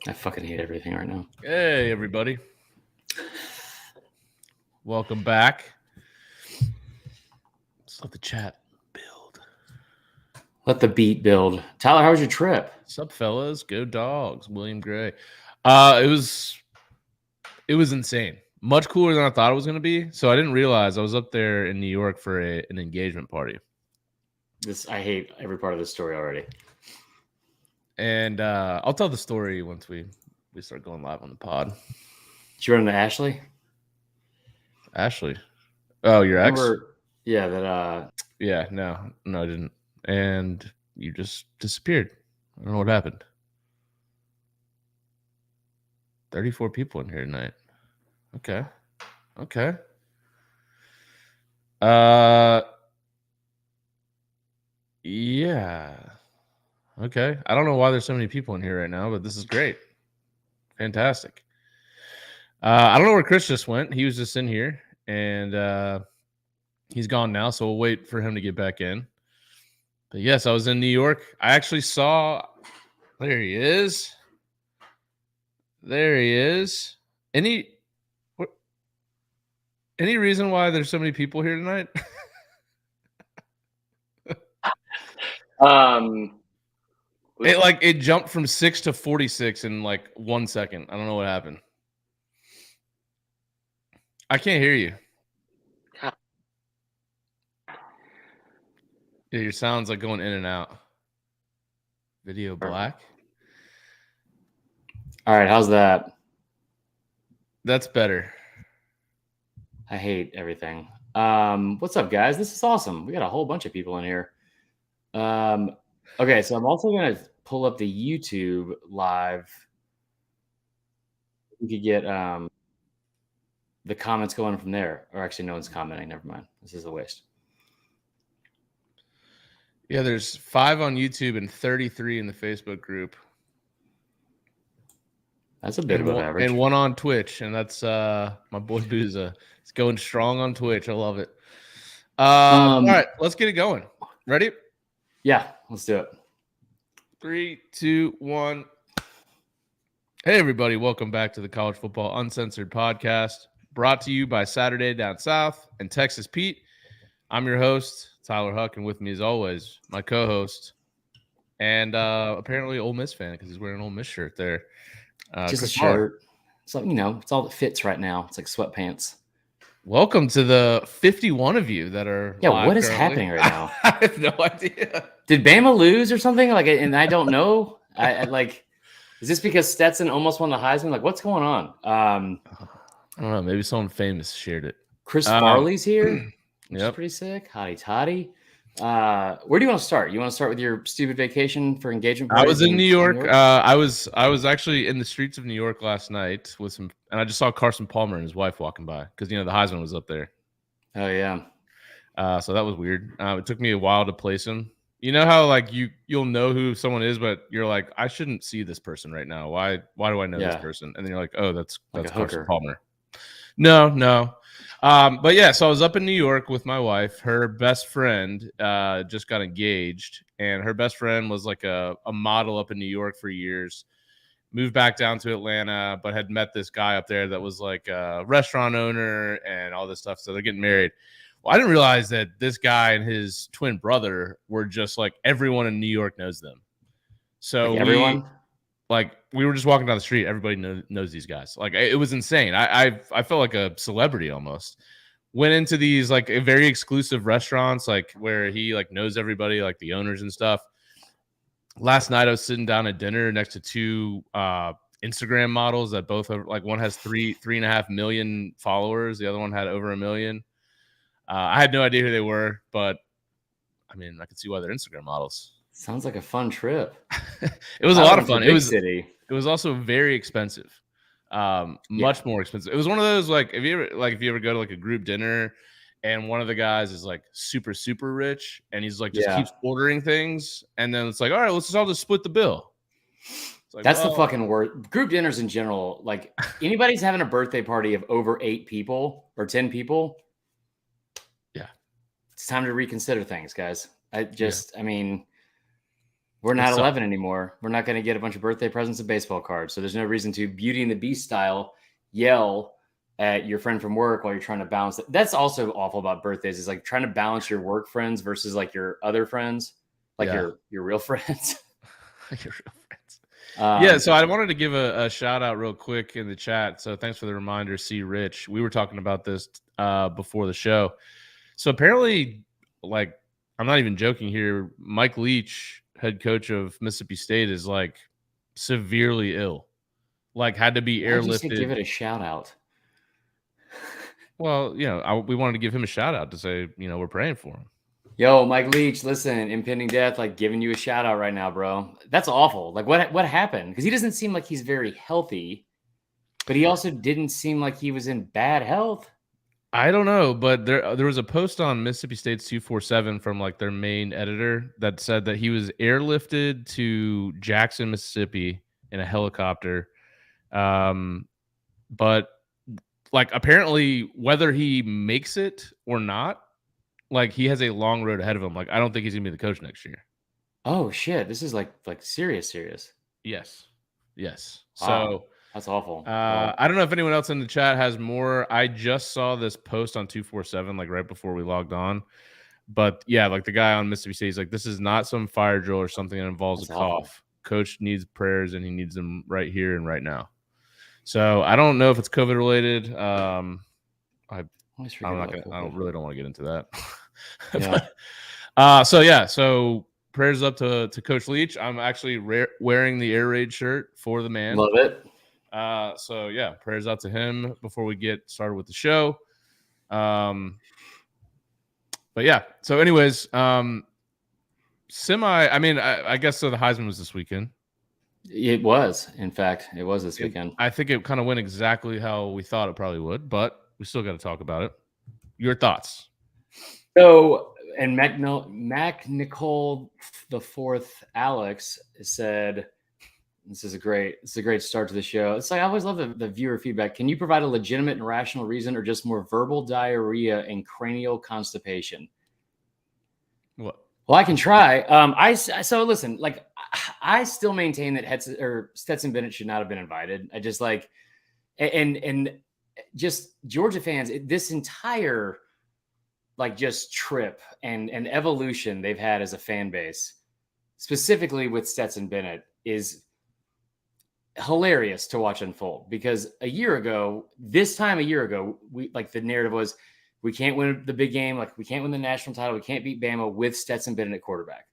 I fucking hate everything right now. Hey, everybody. Welcome back. Let's let the chat build. Let the beat build. Tyler, how was your trip? Sup, fellas? Go Dogs. William Gray. It was insane. Much cooler than I thought it was going to be. So I didn't realize I was up there in New York for an engagement party. I hate every part of this story already. And I'll tell the story once we start going live on the pod. Did you run into Ashley? Ashley. Oh, your ex? Yeah, that Yeah, no, I didn't. And you just disappeared. I don't know what happened. 34 people in here tonight. Okay. Yeah. Okay. I don't know why there's so many people in here right now, but this is great. Fantastic. I don't know where Chris just went. He was just in here, and he's gone now, so we'll wait for him to get back in. But yes, I was in New York. I actually saw. There he is. Any reason why there's so many people here tonight? It jumped from 6 to 46 in like 1 second. I don't know what happened. I can't hear you. Yeah, your sound's like going in and out. Video black. All right, how's that? That's better. I hate everything. What's up, guys? This is awesome. We got a whole bunch of people in here. Okay, so I'm also gonna pull up the YouTube live. We could get the comments going from there. Or actually, no one's commenting. Never mind. This is a waste. Yeah, there's 5 on YouTube and 33 in the Facebook group. That's a bit above average. And 1 on Twitch, and that's my boy Booza. It's going strong on Twitch. I love it. All right, let's get it going. Ready? Yeah, let's do it. 3, 2, 1. Hey, everybody. Welcome back to the College Football Uncensored podcast, brought to you by Saturday Down South and Texas Pete. I'm your host, Tyler Huck, and with me, as always, my co-host and apparently Ole Miss fan because he's wearing an Ole Miss shirt there. Just a shirt. So, it's all that fits right now. It's like sweatpants. Welcome to the 51 of you that are live what is currently. Happening right now? I have no idea. Did Bama lose or something? And I don't know. I is this because Stetson almost won the Heisman? What's going on? I don't know. Maybe someone famous shared it. Chris Farley's here. Which is Yep. pretty sick. Hotty toddy. Where do you want to start? You want to start with your stupid vacation for engagement parties? I was in New York. I was actually in the streets of New York last night and I just saw Carson Palmer and his wife walking by because the Heisman was up there. Oh yeah. So that was weird. It took me a while to place him. You know how you'll know who someone is, but you're like, I shouldn't see this person right now. Why do I know this person? And then you're like, oh, that's Carson Palmer. No. But yeah, so I was up in New York with my wife. Her best friend just got engaged, and her best friend was like a model up in New York for years. Moved back down to Atlanta, but had met this guy up there that was like a restaurant owner and all this stuff. So they're getting married. Well, I didn't realize that this guy and his twin brother were just like everyone in New York knows them. So everyone. We were just walking down the street. Everybody knows these guys. It was insane. I felt like a celebrity almost. Went into these very exclusive restaurants, where he knows everybody, the owners and stuff. Last night I was sitting down at dinner next to 2 Instagram models that both have one has 3.5 million followers. The other one had over 1 million. I had no idea who they were, but I mean, I could see why they're Instagram models. Sounds like a fun trip. It was a lot of fun. It was also very expensive. Much more expensive. It was one of those if you ever go to a group dinner and one of the guys is super, super rich and he's keeps ordering things, and then it's all right, let's all just split the bill. That's the fucking word. Group dinners in general, anybody's having a birthday party of over 8 people or 10 people. Yeah. It's time to reconsider things, guys. I mean, We're not 11 anymore. We're not going to get a bunch of birthday presents and baseball cards. So there's no reason to Beauty and the Beast style yell at your friend from work while you're trying to balance it. That's also awful about birthdays, is like trying to balance your work friends versus like your other friends, like your real friends. Your real friends. So I wanted to give a shout out real quick in the chat. So thanks for the reminder, C. Rich. We were talking about this before the show. So apparently, like, I'm not even joking here, Mike Leach, head coach of Mississippi State, is like severely ill. Like, had to be airlifted. Give it a shout out. Well, we wanted to give him a shout out to say, we're praying for him. Yo, Mike Leach, listen, impending death, like giving you a shout out right now, bro. That's awful. Like what happened? Because he doesn't seem like he's very healthy, but he also didn't seem like he was in bad health. I don't know, but there was a post on Mississippi State's 247 from like their main editor that said that he was airlifted to Jackson, Mississippi in a helicopter. But like apparently whether he makes it or not, like he has a long road ahead of him. Like I don't think he's gonna be the coach next year. Oh shit! This is like serious. Yes. Wow. So that's awful. I don't know if anyone else in the chat has more. I just saw this post on 247 like right before we logged on. But yeah, like the guy on Mississippi State, he's like, this is not some fire drill or something that involves a cough. Coach needs prayers and he needs them right here and right now. So I don't know if it's COVID related. I don't really want to get into that. Yeah. So prayers up to Coach Leach. I'm actually wearing the Air Raid shirt for the man. Love it. So yeah, prayers out to him before we get started with the show. But yeah. So anyways, I guess so the Heisman was this weekend. It was. In fact, it was this weekend. I think it kind of went exactly how we thought it probably would, but we still got to talk about it. Your thoughts? So, and Mac Nicole the fourth Alex said, this is a great start to the show. It's like, I always love the viewer feedback. Can you provide a legitimate and rational reason or just more verbal diarrhea and cranial constipation? What? Well, I can try. So listen, like I still maintain that Stetson Bennett should not have been invited. I just like, and just Georgia fans, this entire like just trip and evolution they've had as a fan base, specifically with Stetson Bennett, is hilarious to watch unfold. Because this time a year ago, we like the narrative was, we can't win the big game. Like we can't win the national title. We can't beat Bama with Stetson Bennett at quarterback.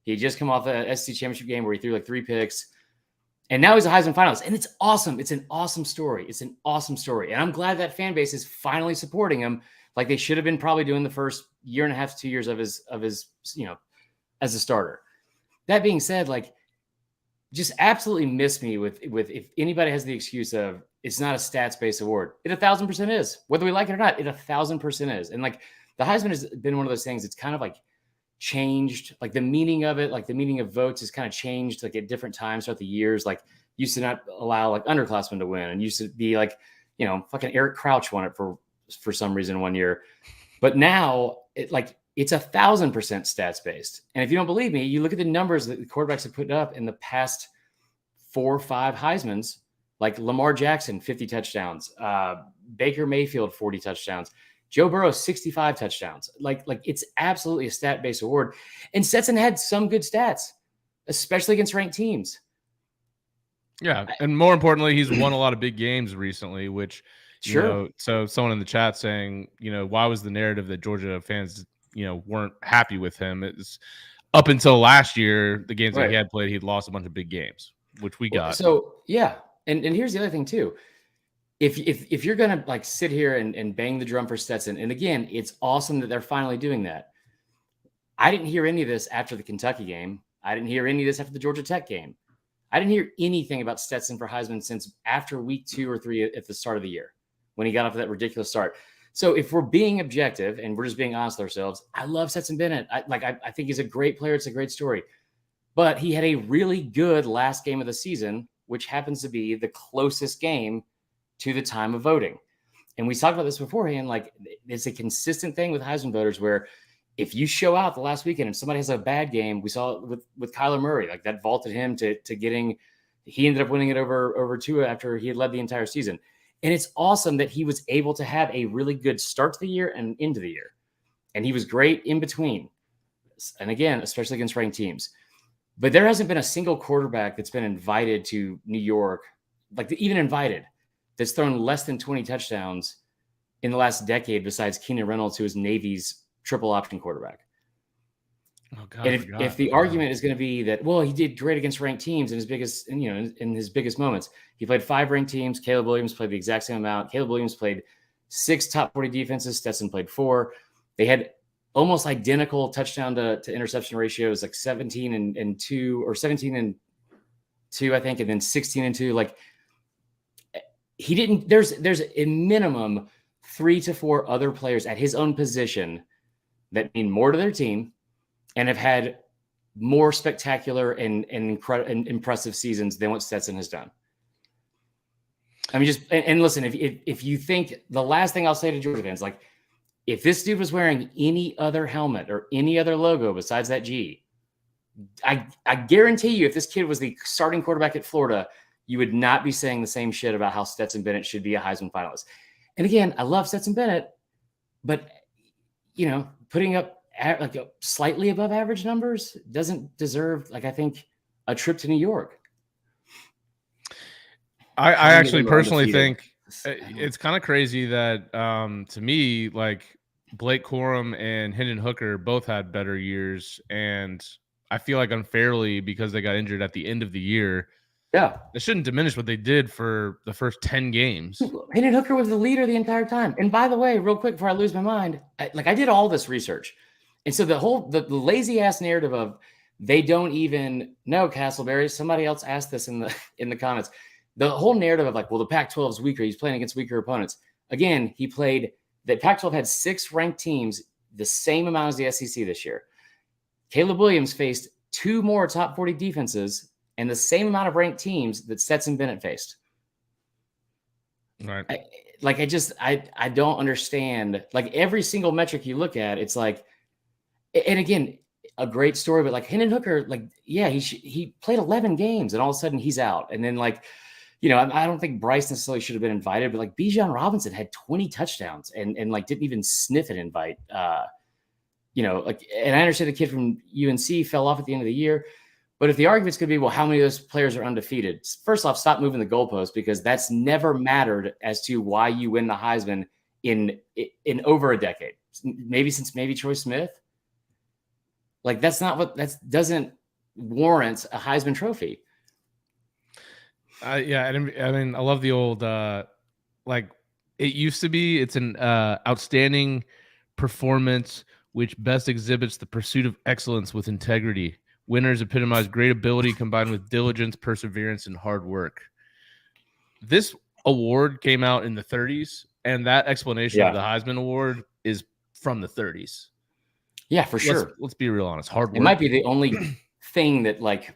He had just come off the SEC championship game where he threw like 3 picks. And now he's a Heisman finalist. And it's awesome. It's an awesome story. And I'm glad that fan base is finally supporting him like they should have been probably doing the first year and a half to 2 years of his, as a starter. That being said, like, just absolutely miss me with if anybody has the excuse of it's not a stats-based award. It 1,000% is. Whether we like it or not, it 1,000% is. And like the Heisman has been one of those things. It's kind of like changed, like the meaning of it, like the meaning of votes has kind of changed like at different times throughout the years. Like used to not allow like underclassmen to win, and used to be like, fucking Eric Crouch won it for some reason one year. But now it's 1,000% stats based. And if you don't believe me, you look at the numbers that the quarterbacks have put up in the past 4 or 5 Heismans, like Lamar Jackson, 50 touchdowns, Baker Mayfield, 40 touchdowns, Joe Burrow, 65 touchdowns. Like it's absolutely a stat-based award. And Stetson had some good stats, especially against ranked teams. Yeah, and more importantly, he's won a lot of big games recently, which, so someone in the chat saying, why was the narrative that Georgia fans, weren't happy with him? It's up until last year, the games that he had played, he'd lost a bunch of big games, which we got. So, yeah. And here's the other thing, too. If you're going to like sit here and bang the drum for Stetson, and again, it's awesome that they're finally doing that. I didn't hear any of this after the Kentucky game. I didn't hear any of this after the Georgia Tech game. I didn't hear anything about Stetson for Heisman since after week 2 or 3 at the start of the year when he got off of that ridiculous start. So if we're being objective and we're just being honest with ourselves, I love Stetson Bennett. I think he's a great player. It's a great story. But he had a really good last game of the season, which happens to be the closest game to the time of voting. And we talked about this beforehand. Like, it's a consistent thing with Heisman voters where if you show out the last weekend and somebody has a bad game, we saw it with Kyler Murray, like that vaulted him to getting. He ended up winning it over Tua after he had led the entire season. And it's awesome that he was able to have a really good start to the year and into the year. And he was great in between. And again, especially against ranked teams. But there hasn't been a single quarterback that's been invited to New York, like even invited, that's thrown less than 20 touchdowns in the last decade besides Keenan Reynolds, who is Navy's triple option quarterback. Oh God, And if the argument is going to be that, well, he did great against ranked teams in his biggest, in his biggest moments, he played 5 ranked teams. Caleb Williams played the exact same amount. Caleb Williams played 6 top 40 defenses. Stetson played 4. They had almost identical touchdown to interception ratios, like 17 and 2, or 17 and 2, I think, and then 16 and 2. Like he didn't. There's a minimum 3 to 4 other players at his own position that mean more to their team and have had more spectacular and impressive seasons than what Stetson has done. I mean, and listen, if you think, the last thing I'll say to Georgia fans, like, if this dude was wearing any other helmet or any other logo besides that G, I guarantee you, if this kid was the starting quarterback at Florida, you would not be saying the same shit about how Stetson Bennett should be a Heisman finalist. And again, I love Stetson Bennett, but putting up like a slightly above average numbers doesn't deserve, like, I think, a trip to New York. I actually personally think it's kind of crazy that to me, like, Blake Corum and Hendon Hooker both had better years, and I feel like unfairly, because they got injured at the end of the year. Yeah, it shouldn't diminish what they did for the first 10 games. Hendon Hooker was the leader the entire time. And by the way, real quick before I lose my mind, I did all this research, and so the lazy ass narrative of they don't even know Castleberry. Somebody else asked this in the comments. The whole narrative of, like, well, the Pac-12 is weaker. He's playing against weaker opponents. Again, the Pac-12 had 6 ranked teams, the same amount as the SEC this year. Caleb Williams faced 2 more top 40 defenses and the same amount of ranked teams that Stetson Bennett faced. Right. I don't understand. Like, every single metric you look at, it's like, and again, a great story, but like Hendon Hooker, like, yeah, he played 11 games and all of a sudden he's out. And then, like, I don't think Bryce necessarily should have been invited, but like Bijan Robinson had 20 touchdowns and like didn't even sniff an invite. And I understand the kid from UNC fell off at the end of the year, but if the arguments could be, well, how many of those players are undefeated? First off, stop moving the goalposts, because that's never mattered as to why you win the Heisman in over a decade. Maybe since Troy Smith. Like, that doesn't warrant a Heisman trophy. Yeah, I mean, I love the old, like, it used to be, it's an outstanding performance which best exhibits the pursuit of excellence with integrity. Winners epitomize great ability combined with diligence, perseverance, and hard work. This award came out in the 30s, and that explanation of the Heisman Award is from the 30s. Yeah, for sure. Let's be real honest. Hard work. It might be the only thing that like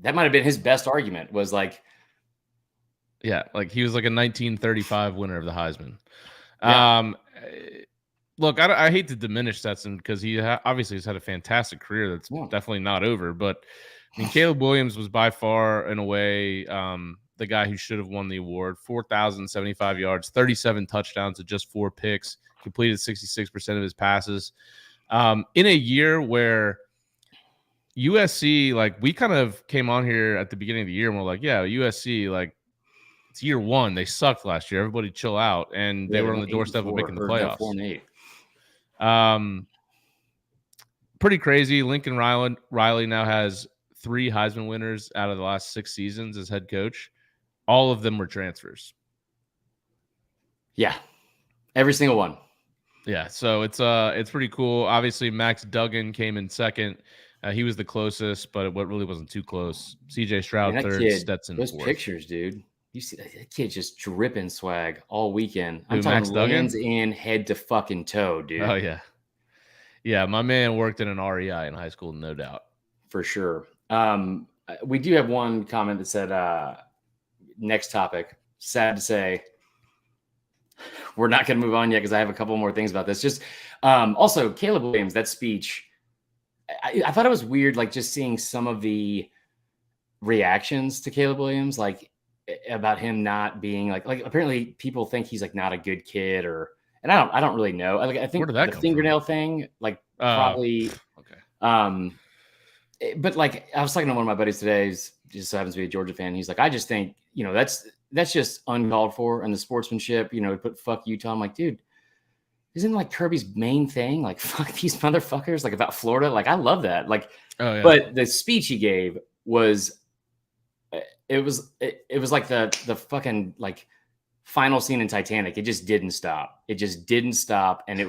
that might have been his best argument, was like, yeah, like he was like a 1935 winner of the Heisman. Yeah. Look, I hate to diminish Stetson, because he obviously has had a fantastic career that's definitely not over. But I mean, Caleb Williams was by far and away the guy who should have won the award. 4,075 yards, 37 touchdowns to just 4 picks, completed 66% of his passes. In a year where USC, like, we kind of came on here at the beginning of the year and we're like, yeah, USC, like, it's year 1. They sucked last year. Everybody chill out. And they were on the doorstep of making the playoffs. 4-8. Pretty crazy. Lincoln Riley now has 3 Heisman winners out of the last 6 seasons as head coach. All of them were transfers. Yeah. Every single one. Yeah, so it's pretty cool. Obviously, Max Duggan came in second. He was the closest, but it really wasn't too close. CJ Stroud third, Stetson those fourth. Pictures, dude. You see that kid just dripping swag all weekend. I'm Max talking Duggan? lands in head to fucking toe, dude. Oh, yeah. Yeah, my man worked in an REI in high school, no doubt. For sure. We do have one comment that said, next topic, sad to say, we're not going to move on yet because I have a couple more things about this. Just also Caleb Williams, that speech, I thought it was weird, like just seeing some of the reactions to Caleb Williams, like about him not being like apparently people think he's like not a good kid and I don't really know. I think Where did that the come fingernail thing, like probably, okay. But like I was talking to one of my buddies today, who just so happens to be a Georgia fan. He's like, I just think, that's just uncalled for. And the sportsmanship, put fuck Utah. I'm like, dude, isn't like Kirby's main thing? Like, fuck these motherfuckers, like about Florida. Like, I love that. Like, but the speech he gave was, it was like the fucking like final scene in Titanic. It just didn't stop. It just didn't stop. And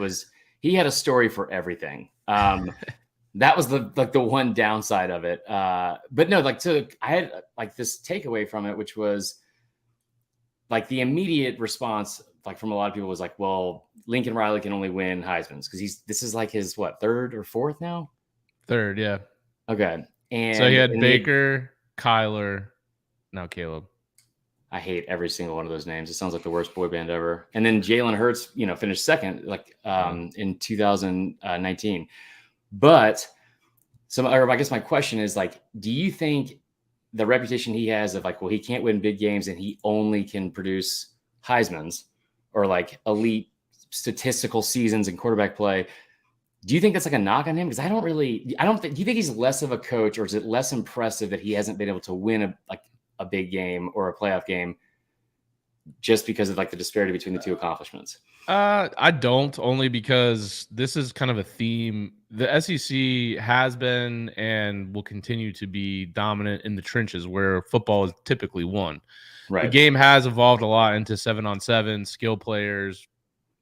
he had a story for everything. That was the one downside of it. But no, I had like this takeaway from it, which was like the immediate response, like from a lot of people was like, well, Lincoln Riley can only win Heisman's because this is like his third or fourth now? Third, yeah. Okay. And so he had Baker, Kyler, now Caleb. I hate every single one of those names. It sounds like the worst boy band ever. And then Jalen Hurts, finished second, in 2019. But I guess my question is like, do you think the reputation he has of like, well, he can't win big games and he only can produce Heisman's or like elite statistical seasons in quarterback play? Do you think that's like a knock on him? Because do you think he's less of a coach, or is it less impressive that he hasn't been able to win a big game or a playoff game just because of like the disparity between the two accomplishments? I don't, only because this is kind of a theme. The SEC has been and will continue to be dominant in the trenches where football is typically won. Right. The game has evolved a lot into 7-on-7, skill players,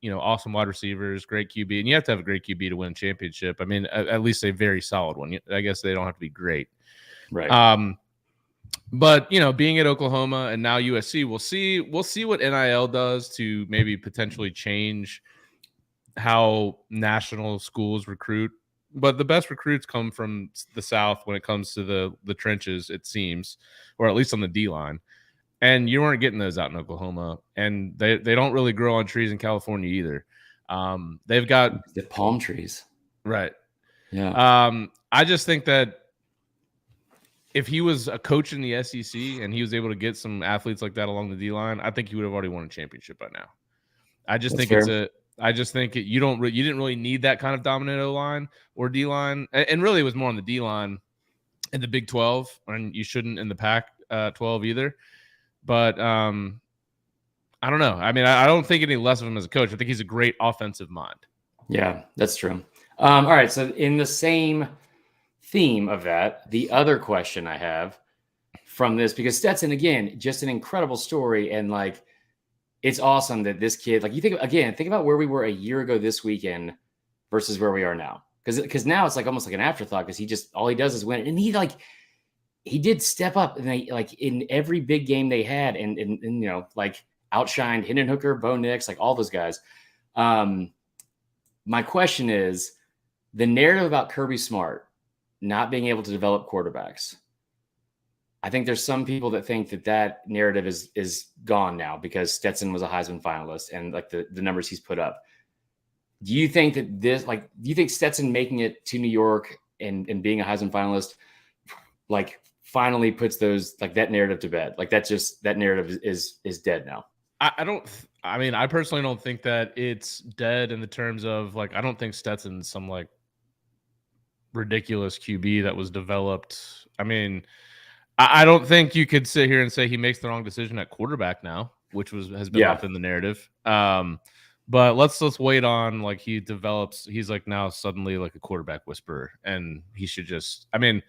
awesome wide receivers, great QB. And you have to have a great QB to win a championship. I mean, at least a very solid one. I guess they don't have to be great. Right. But being at Oklahoma and now USC, we'll see what NIL does to maybe potentially change how national schools recruit. But the best recruits come from the South when it comes to the trenches, it seems, or at least on the D line. And you weren't getting those out in Oklahoma, and they don't really grow on trees in California either. They've got the palm trees, right? Yeah. I just think that if he was a coach in the SEC and he was able to get some athletes like that along the D line, I think he would have already won a championship by now. I just think you didn't really need that kind of dominant O line or D line, and really it was more on the D line in the Big 12, and you shouldn't in the Pac 12 either. But I don't know. I mean, I don't think any less of him as a coach. I think he's a great offensive mind. Yeah, that's true. All right, so in the same theme of that, the other question I have from this, because Stetson, again, just an incredible story, and like it's awesome that this kid, like, think about where we were a year ago this weekend versus where we are now, because now it's like almost like an afterthought, because all he does is win, and he did step up, and like in every big game they had, and like outshined Hendon Hooker, Bo Nix, like all those guys. My question is the narrative about Kirby Smart not being able to develop quarterbacks. I think there's some people that think that narrative is gone now because Stetson was a Heisman finalist and like the numbers he's put up. Do you think that do you think Stetson making it to New York and being a Heisman finalist, like finally puts that narrative to bed? Like that narrative is dead now. I personally don't think that it's dead in the terms of like, I don't think Stetson's some like ridiculous QB that was developed. I mean, I don't think you could sit here and say he makes the wrong decision at quarterback now, which has been up in the narrative. But let's wait on like he develops. He's like now suddenly like a quarterback whisperer, and he should just. I mean,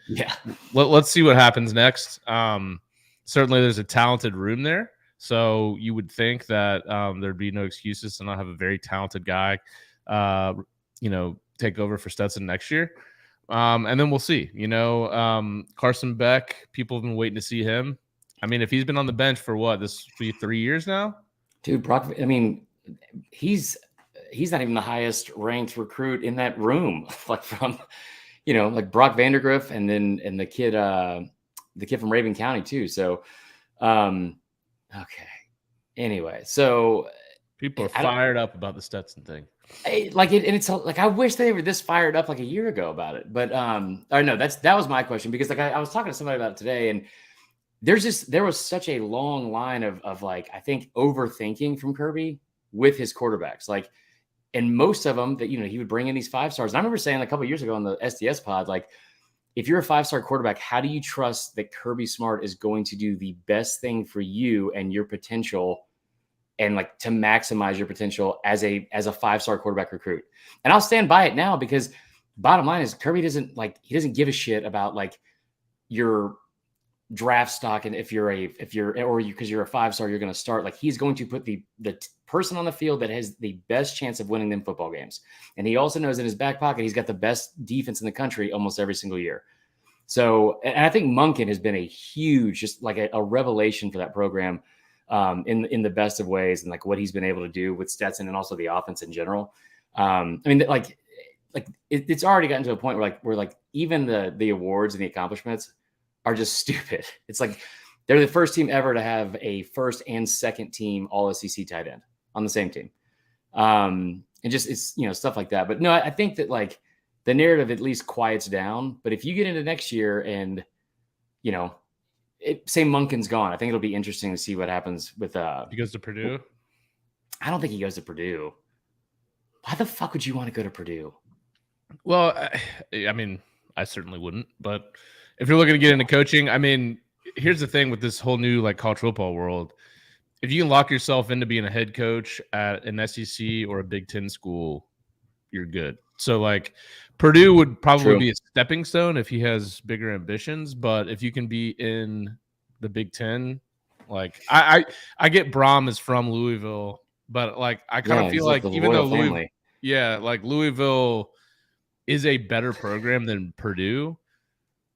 let's see what happens next. Certainly, there's a talented room there, so you would think that there'd be no excuses to not have a very talented guy, take over for Stetson next year. And then we'll see. Carson Beck, people have been waiting to see him. I mean, if he's been on the bench for what, this will be 3 years now? Dude, Brock, I mean, he's not even the highest ranked recruit in that room. Like from, like Brock Vandergriff and the kid from Raven County too. So, okay. Anyway, so People are fired up about the Stetson thing. And it's like I wish they were this fired up like a year ago about it. But or no, that was my question, because like I was talking to somebody about it today, and there was such a long line of like, I think, overthinking from Kirby with his quarterbacks. Like, and most of them that, he would bring in these 5-stars. And I remember saying a couple of years ago on the SDS pod, like, if you're a 5-star quarterback, how do you trust that Kirby Smart is going to do the best thing for you and your potential, and like to maximize your potential as a 5-star quarterback recruit? And I'll stand by it now, because bottom line is Kirby doesn't give a shit about like your draft stock, and because you're a 5-star, you're going to start. Like, he's going to put the person on the field that has the best chance of winning them football games. And he also knows in his back pocket he's got the best defense in the country almost every single year. So, and I think Monken has been a huge, just like a revelation for that program, in the best of ways, and like what he's been able to do with Stetson and also the offense in general. I mean, like it's already gotten to a point where even the awards and the accomplishments are just stupid. It's like they're the first team ever to have a first and second team All SEC tight end on the same team. And just, it's, stuff like that. But no, I think that like the narrative at least quiets down. But if you get into next year and, say Monken's gone, I think it'll be interesting to see what happens with he goes to Purdue. I don't think he goes to Purdue. Why the fuck would you want to go to Purdue? Well, I mean, I certainly wouldn't, but if you're looking to get into coaching, I mean, here's the thing with this whole new like college football world. If you can lock yourself into being a head coach at an SEC or a Big Ten school, you're good. So like Purdue would probably be a stepping stone if he has bigger ambitions. But if you can be in the Big Ten, like I get Braum is from Louisville, but like I kind of feel like even though Louisville is a better program than Purdue,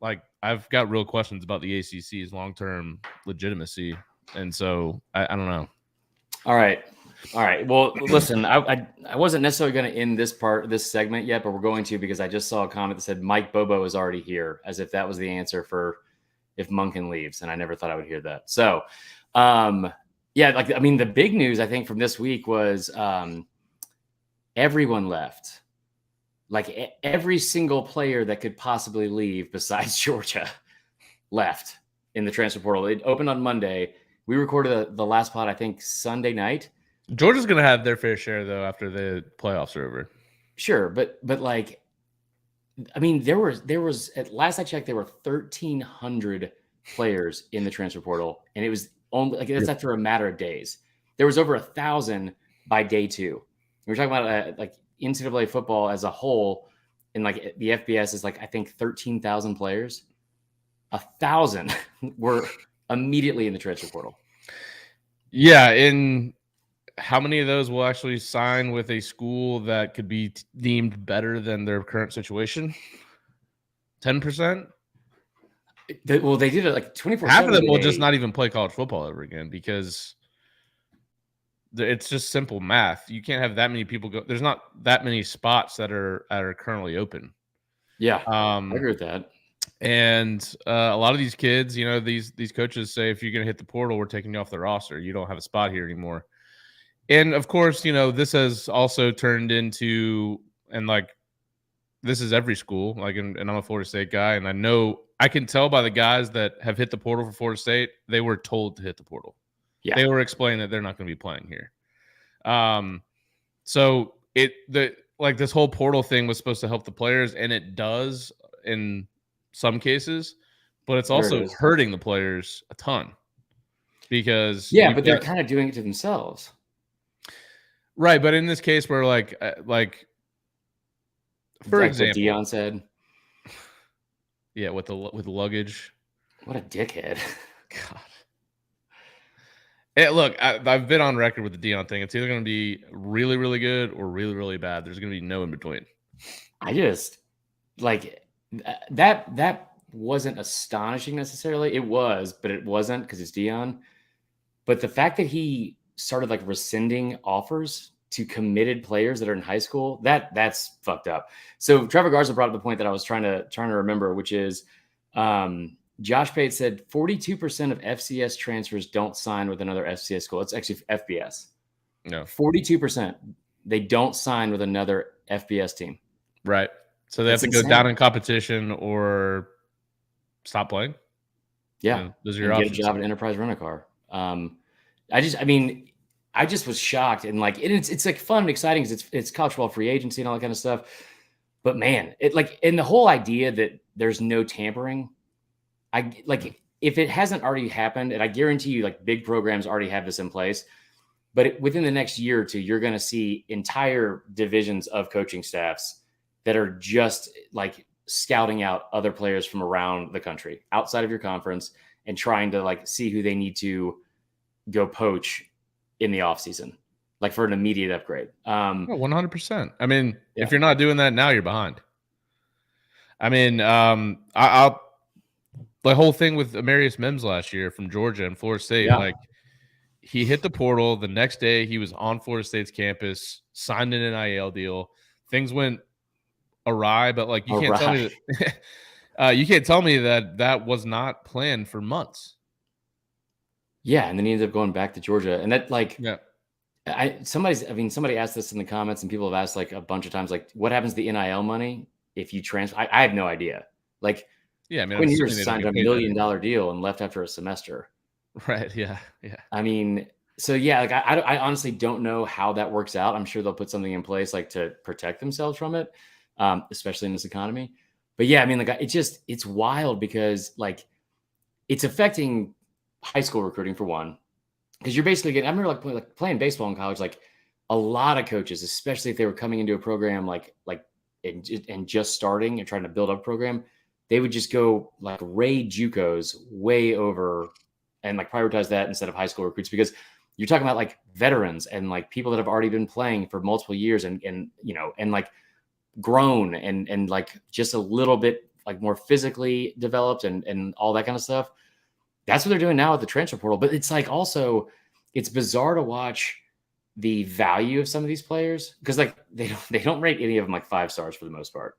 like I've got real questions about the ACC's long-term legitimacy. And so I don't know. All right. Well, listen, I wasn't necessarily going to end this segment yet, but we're going to, because I just saw a comment that said Mike Bobo is already here, as if that was the answer for if Monken leaves. And I never thought I would hear that. So, the big news I think from this week was everyone left. Like every single player that could possibly leave besides Georgia left in the transfer portal. It opened on Monday. We recorded the last pod, I think, Sunday night. Georgia's going to have their fair share, though, after the playoffs are over. Sure, but like, I mean, there was at last I checked, there were 1,300 players in the transfer portal, and it was only like that's after a matter of days. There was over 1,000 by day 2. We're talking about like NCAA football as a whole, and like the FBS is like I think 13,000 players. 1,000 were immediately in the transfer portal. Yeah, in how many of those will actually sign with a school that could be deemed better than their current situation? 10%? Well, they did it like 24/7. Half of them will just not even play college football ever again, because it's just simple math. You can't have that many people go. There's not that many spots that are currently open. Yeah, I agree with that. And a lot of these kids, these coaches say, if you're going to hit the portal, we're taking you off the roster. You don't have a spot here anymore. And of course, this has also turned into, and like, this is every school. Like, and I'm a Florida State guy, and I can tell by the guys that have hit the portal for Florida State, they were told to hit the portal. Yeah. They were explaining that they're not going to be playing here. So this whole portal thing was supposed to help the players, and it does in some cases, but it's also hurting the players a ton, because but they're kind of doing it to themselves. Right, but in this case where like for example, what Deion said. Yeah, with the luggage. What a dickhead. God. Hey, look, I've been on record with the Deion thing. It's either going to be really, really good or really, really bad. There's going to be no in between. I just like that wasn't astonishing necessarily. It was, but it wasn't, because it's Deion. But the fact that he started like rescinding offers to committed players that are in high school, that's fucked up. So Trevor Garza brought up the point that I was trying to remember, which is Josh Pate said 42% of FCS transfers don't sign with another FCS school. It's actually FBS. No. 42%. They don't sign with another FBS team. Right. So they That's have to go insane. down in competition or stop playing. Yeah, those are your and get a options. job at Enterprise Rent-A-Car. I just was shocked, and like it's like fun and exciting because it's college football free agency and all that kind of stuff. But man, it like and the whole idea that there's no tampering, I like if it hasn't already happened, and I guarantee you, like big programs already have this in place. But within the next year or two, you're going to see entire divisions of coaching staffs that are just like scouting out other players from around the country outside of your conference and trying to like see who they need to go poach in the offseason, like for an immediate upgrade. 100%. I mean, Yeah. if you're not doing that now, you're behind. I mean, I'll the whole thing with Amarius Mims last year from Georgia and Florida State, Yeah. like he hit the portal. The next day, he was on Florida State's campus, signed an NIL deal. Things went awry, but like you can't tell me that you can't tell me that that was not planned for months. Yeah, and then he ended up going back to Georgia, and that like Yeah. somebody asked this in the comments, and people have asked like a bunch of times, like, what happens to the NIL money if you transfer? I have no idea. Like, Yeah, I mean, I'm Quinn assuming Ewers they don't signed get a $1 paid that million anymore. deal and left after a semester. Right. Yeah. Yeah. I mean, so yeah, like I honestly don't know how that works out. I'm sure they'll put something in place like to protect themselves from it, especially in this economy. But yeah, I mean, like it's wild because like it's affecting high school recruiting for one, because you're basically getting. I remember like playing baseball in college, like a lot of coaches, especially if they were coming into a program and just starting and trying to build up a program, they would just go like raid JUCOs way over and like prioritize that instead of high school recruits, because you're talking about like veterans and like people that have already been playing for multiple years and like grown and like just a little bit like more physically developed and all that kind of stuff. That's what they're doing now with the transfer portal. But it's like also it's bizarre to watch the value of some of these players, because like they don't rate any of them like 5 stars for the most part.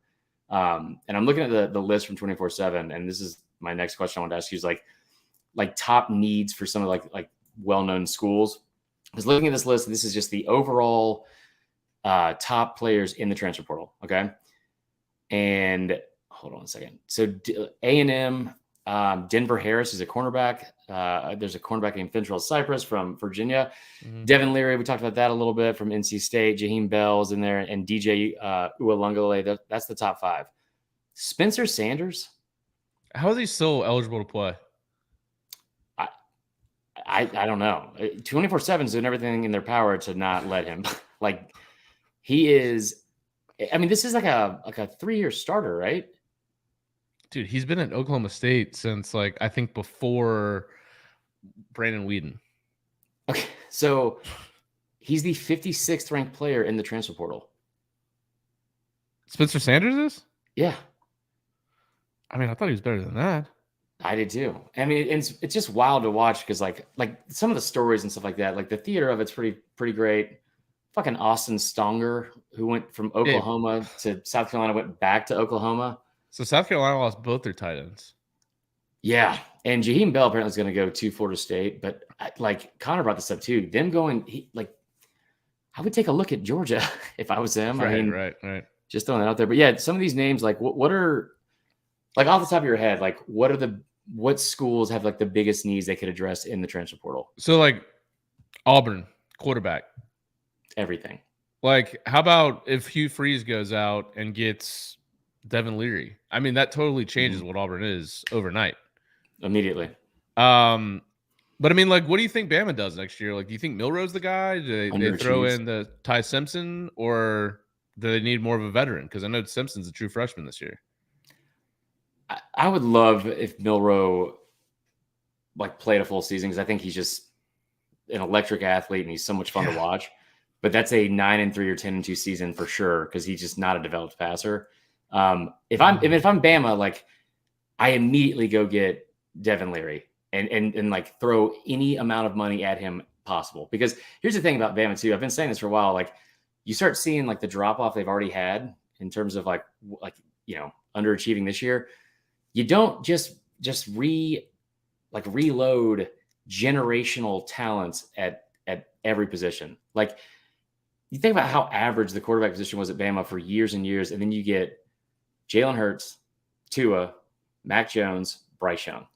And I'm looking at the list from 24/7, and this is my next question I want to ask you is like top needs for some of like well-known schools. I was looking at this list, and this is just the overall top players in the transfer portal. Okay. And hold on a second. So A&M, Denver Harris is a cornerback. There's a cornerback named Fentrell Cypress from Virginia. Mm-hmm. Devin Leary, we talked about that a little bit, from NC State. Jaheim Bell's in there, and DJ Ualungale. That's the top 5. Spencer Sanders. How is he still eligible to play? I don't know. 24/7 is doing everything in their power to not let him. Like he is. I mean, this is like a 3-year starter, right? Dude, he's been at Oklahoma State since like I think before Brandon Whedon. Okay, so he's the 56th ranked player in the transfer portal. Spencer Sanders is? Yeah. I mean, I thought he was better than that. I did too. I mean, it's just wild to watch because like some of the stories and stuff like that, like the theater of it's pretty great. Fucking Austin Stonger, who went from Oklahoma to South Carolina, went back to Oklahoma. So South Carolina lost both their tight ends. Yeah, and Jaheim Bell apparently is going to go to Florida State, but like Connor brought this up too. Them going, I would take a look at Georgia if I was them. Right, I mean, right. Just throwing that out there. But yeah, some of these names, like what are, like off the top of your head, like what schools have like the biggest needs they could address in the transfer portal? So like Auburn quarterback, Everything. Like, how about if Hugh Freeze goes out and gets Devin Leary? I mean, that totally changes what Auburn is overnight. Immediately. But I mean, like, what do you think Bama does next year? Like, do you think Milroe's the guy? Do they throw in the Ty Simpson, or do they need more of a veteran? Because I know Simpson's a true freshman this year. I would love if Milroe like played a full season, because I think he's just an electric athlete and he's so much fun to watch. But that's a 9-3 or 10-2 season for sure, because he's just not a developed passer. If I'm Bama, like I immediately go get Devin Leary and like throw any amount of money at him possible. Because here's the thing about Bama too. I've been saying this for a while. Like you start seeing like the drop off they've already had in terms of like underachieving this year. You don't just reload generational talents at at every position. Like, you think about how average the quarterback position was at Bama for years and years, and then you get Jalen Hurts, Tua, Mac Jones, Bryce Young.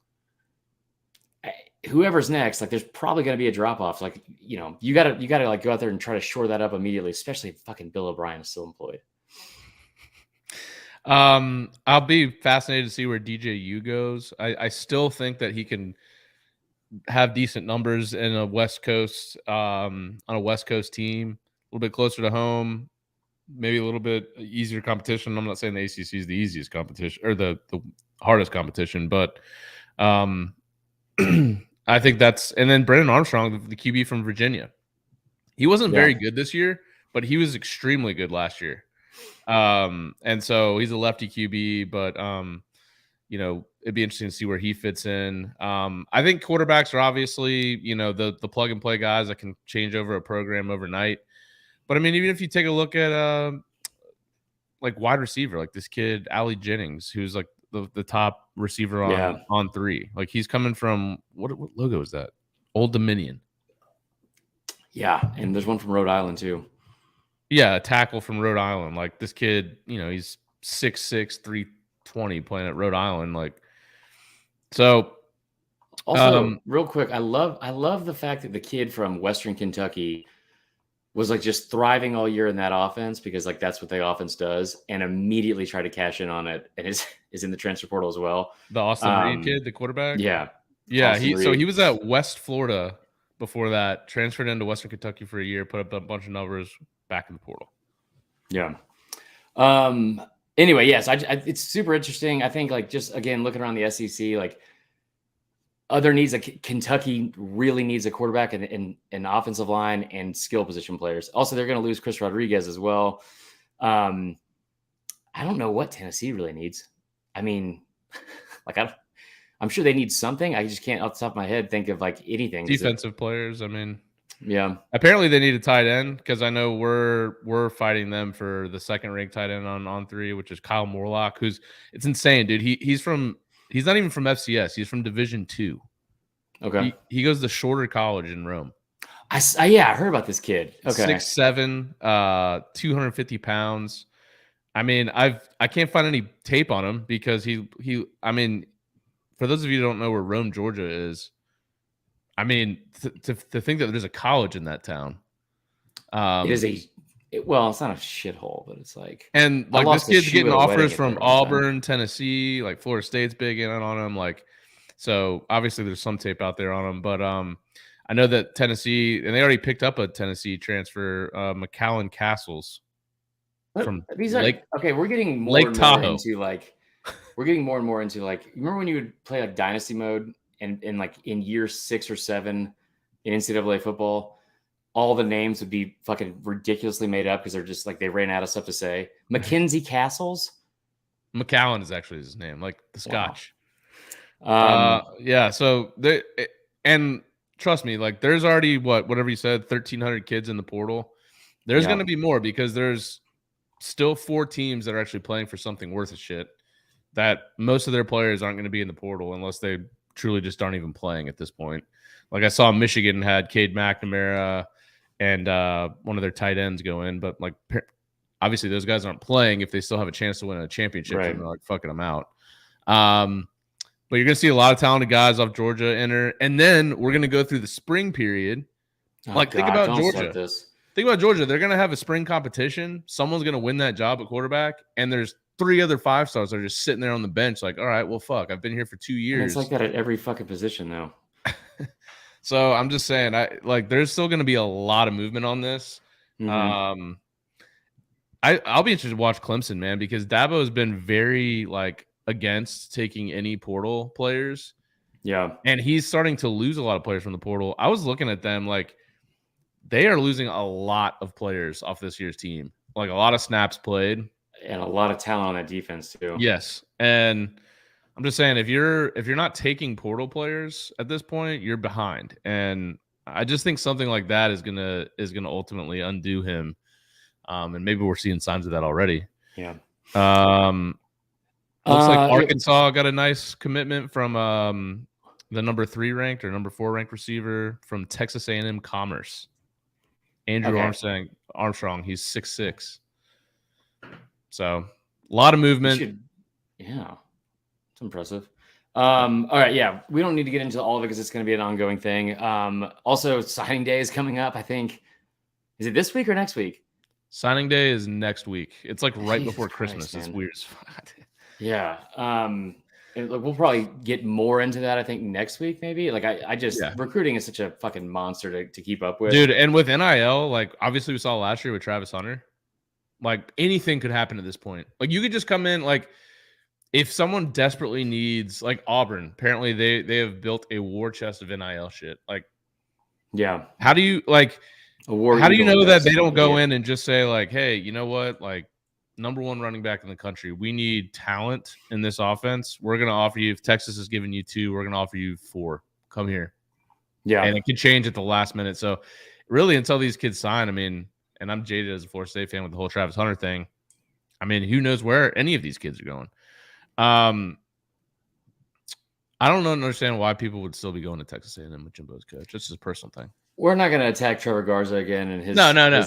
Whoever's next, like, there's probably going to be a drop off. Like, you gotta like go out there and try to shore that up immediately, especially if fucking Bill O'Brien is still employed. I'll be fascinated to see where DJU goes. I still think that he can have decent numbers in a West Coast on a West Coast team, a little bit closer to home, maybe a little bit easier competition. I'm not saying the ACC is the easiest competition or the hardest competition, but I think that's, and then Brennan Armstrong, the QB from Virginia, he wasn't very good this year, but he was extremely good last year. And so he's a lefty QB, but it'd be interesting to see where he fits in. I think quarterbacks are obviously, the plug and play guys that can change over a program overnight. But I mean, even if you take a look at like wide receiver, like this kid, Ali Jennings, who's like the top receiver on 3. Like, he's coming from what logo is that? Old Dominion. Yeah, and there's one from Rhode Island too. Yeah, a tackle from Rhode Island. Like, this kid, he's 6'6", 320 playing at Rhode Island. Like, so also real quick, I love the fact that the kid from Western Kentucky was like just thriving all year in that offense, because like that's what the offense does, and immediately tried to cash in on it, and is in the transfer portal as well. The Austin Reed kid, the quarterback. Yeah. He was at West Florida before that, transferred into Western Kentucky for a year, put up a bunch of numbers, back in the portal. Yeah. Anyway, yes, it's super interesting. I think, like, just again looking around the SEC, like, other needs, like Kentucky really needs a quarterback and an offensive line and skill position players. Also, they're going to lose Chris Rodriguez as well. I don't know what Tennessee really needs. I mean, like, I'm sure they need something. I just can't, off the top of my head, think of like anything. Defensive players. I mean, yeah. Apparently they need a tight end, because I know we're fighting them for the second ranked tight end on 3, which is Kyle Morlock, it's insane, dude. He's not even from FCS. He's from Division II. Okay. He goes to Shorter College in Rome. I heard about this kid. Okay. 6'7", 250 pounds. I mean, I can't find any tape on him, because I mean, for those of you who don't know where Rome, Georgia is, I mean, to think that there's a college in that town. Well, it's not a shithole, but it's like, and like, this kid's getting offers from Auburn, Tennessee, like Florida State's big in on him. Like, so obviously there's some tape out there on him, but I know that Tennessee, and they already picked up a Tennessee transfer, McAllen Castles. From these are okay. We're getting more Lake and Tahoe. more into like, remember when you would play like Dynasty mode, and like in year 6 or 7 in NCAA football, all the names would be fucking ridiculously made up because they're just like, they ran out of stuff to say. Mackenzie Castles. McAllen is actually his name, like the Scotch. Wow. Yeah. So and trust me, like, there's already whatever you said, 1,300 kids in the portal. There's going to be more, because there's still 4 teams that are actually playing for something worth a shit, that most of their players aren't going to be in the portal unless they truly just aren't even playing at this point. Like, I saw Michigan had Cade McNamara and one of their tight ends go in, but like, obviously those guys aren't playing if they still have a chance to win a championship, and they're like fucking them out. But you're going to see a lot of talented guys off Georgia enter, and then we're going to go through the spring period. Think about Georgia. Think about Georgia. They're going to have a spring competition. Someone's going to win that job at quarterback, and there's 3 other 5-stars that are just sitting there on the bench like, all right, well, fuck, I've been here for 2 years. And it's like that at every fucking position now. So I'm just saying, there's still going to be a lot of movement on this. Mm-hmm. I'll be interested to watch Clemson, man, because Dabo has been very like against taking any portal players. Yeah. And he's starting to lose a lot of players from the portal. I was looking at them, like, they are losing a lot of players off this year's team. Like, a lot of snaps played. And a lot of talent on that defense too. Yes. And I'm just saying, if you're not taking portal players at this point, you're behind. And I just think something like that is gonna ultimately undo him. And maybe we're seeing signs of that already. Yeah. Looks like Arkansas got a nice commitment from the number 3 ranked or number 4 ranked receiver from Texas A&M Commerce. Andrew Armstrong. He's 6'6". So a lot of movement. Yeah, it's impressive. All right, yeah, we don't need to get into all of it because it's going to be an ongoing thing. Also, signing day is coming up. I think, is it this week or next week? Signing day is next week. It's like right Jesus before Christ, Christmas. man. It's weird as fuck. Yeah. And we'll probably get more into that, I think, next week, maybe. Like, I just, recruiting is such a fucking monster to keep up with. Dude, and with NIL, like, obviously we saw last year with Travis Hunter, like, anything could happen at this point. Like, you could just come in, like, if someone desperately needs, like Auburn, apparently they have built a war chest of NIL shit. Like, yeah. How do you, like, how do you know that they don't go in and just say, like, hey, you know what? Like, number 1 running back in the country, we need talent in this offense. We're going to offer you, if Texas is giving you 2, we're going to offer you 4. Come here. Yeah. And it can change at the last minute. So, really, until these kids sign, I mean, and I'm jaded as a Florida State fan with the whole Travis Hunter thing. I mean, who knows where any of these kids are going? I don't understand why people would still be going to Texas A&M with Jimbo's coach. It's just a personal thing. We're not going to attack Trevor Garza again and his. No.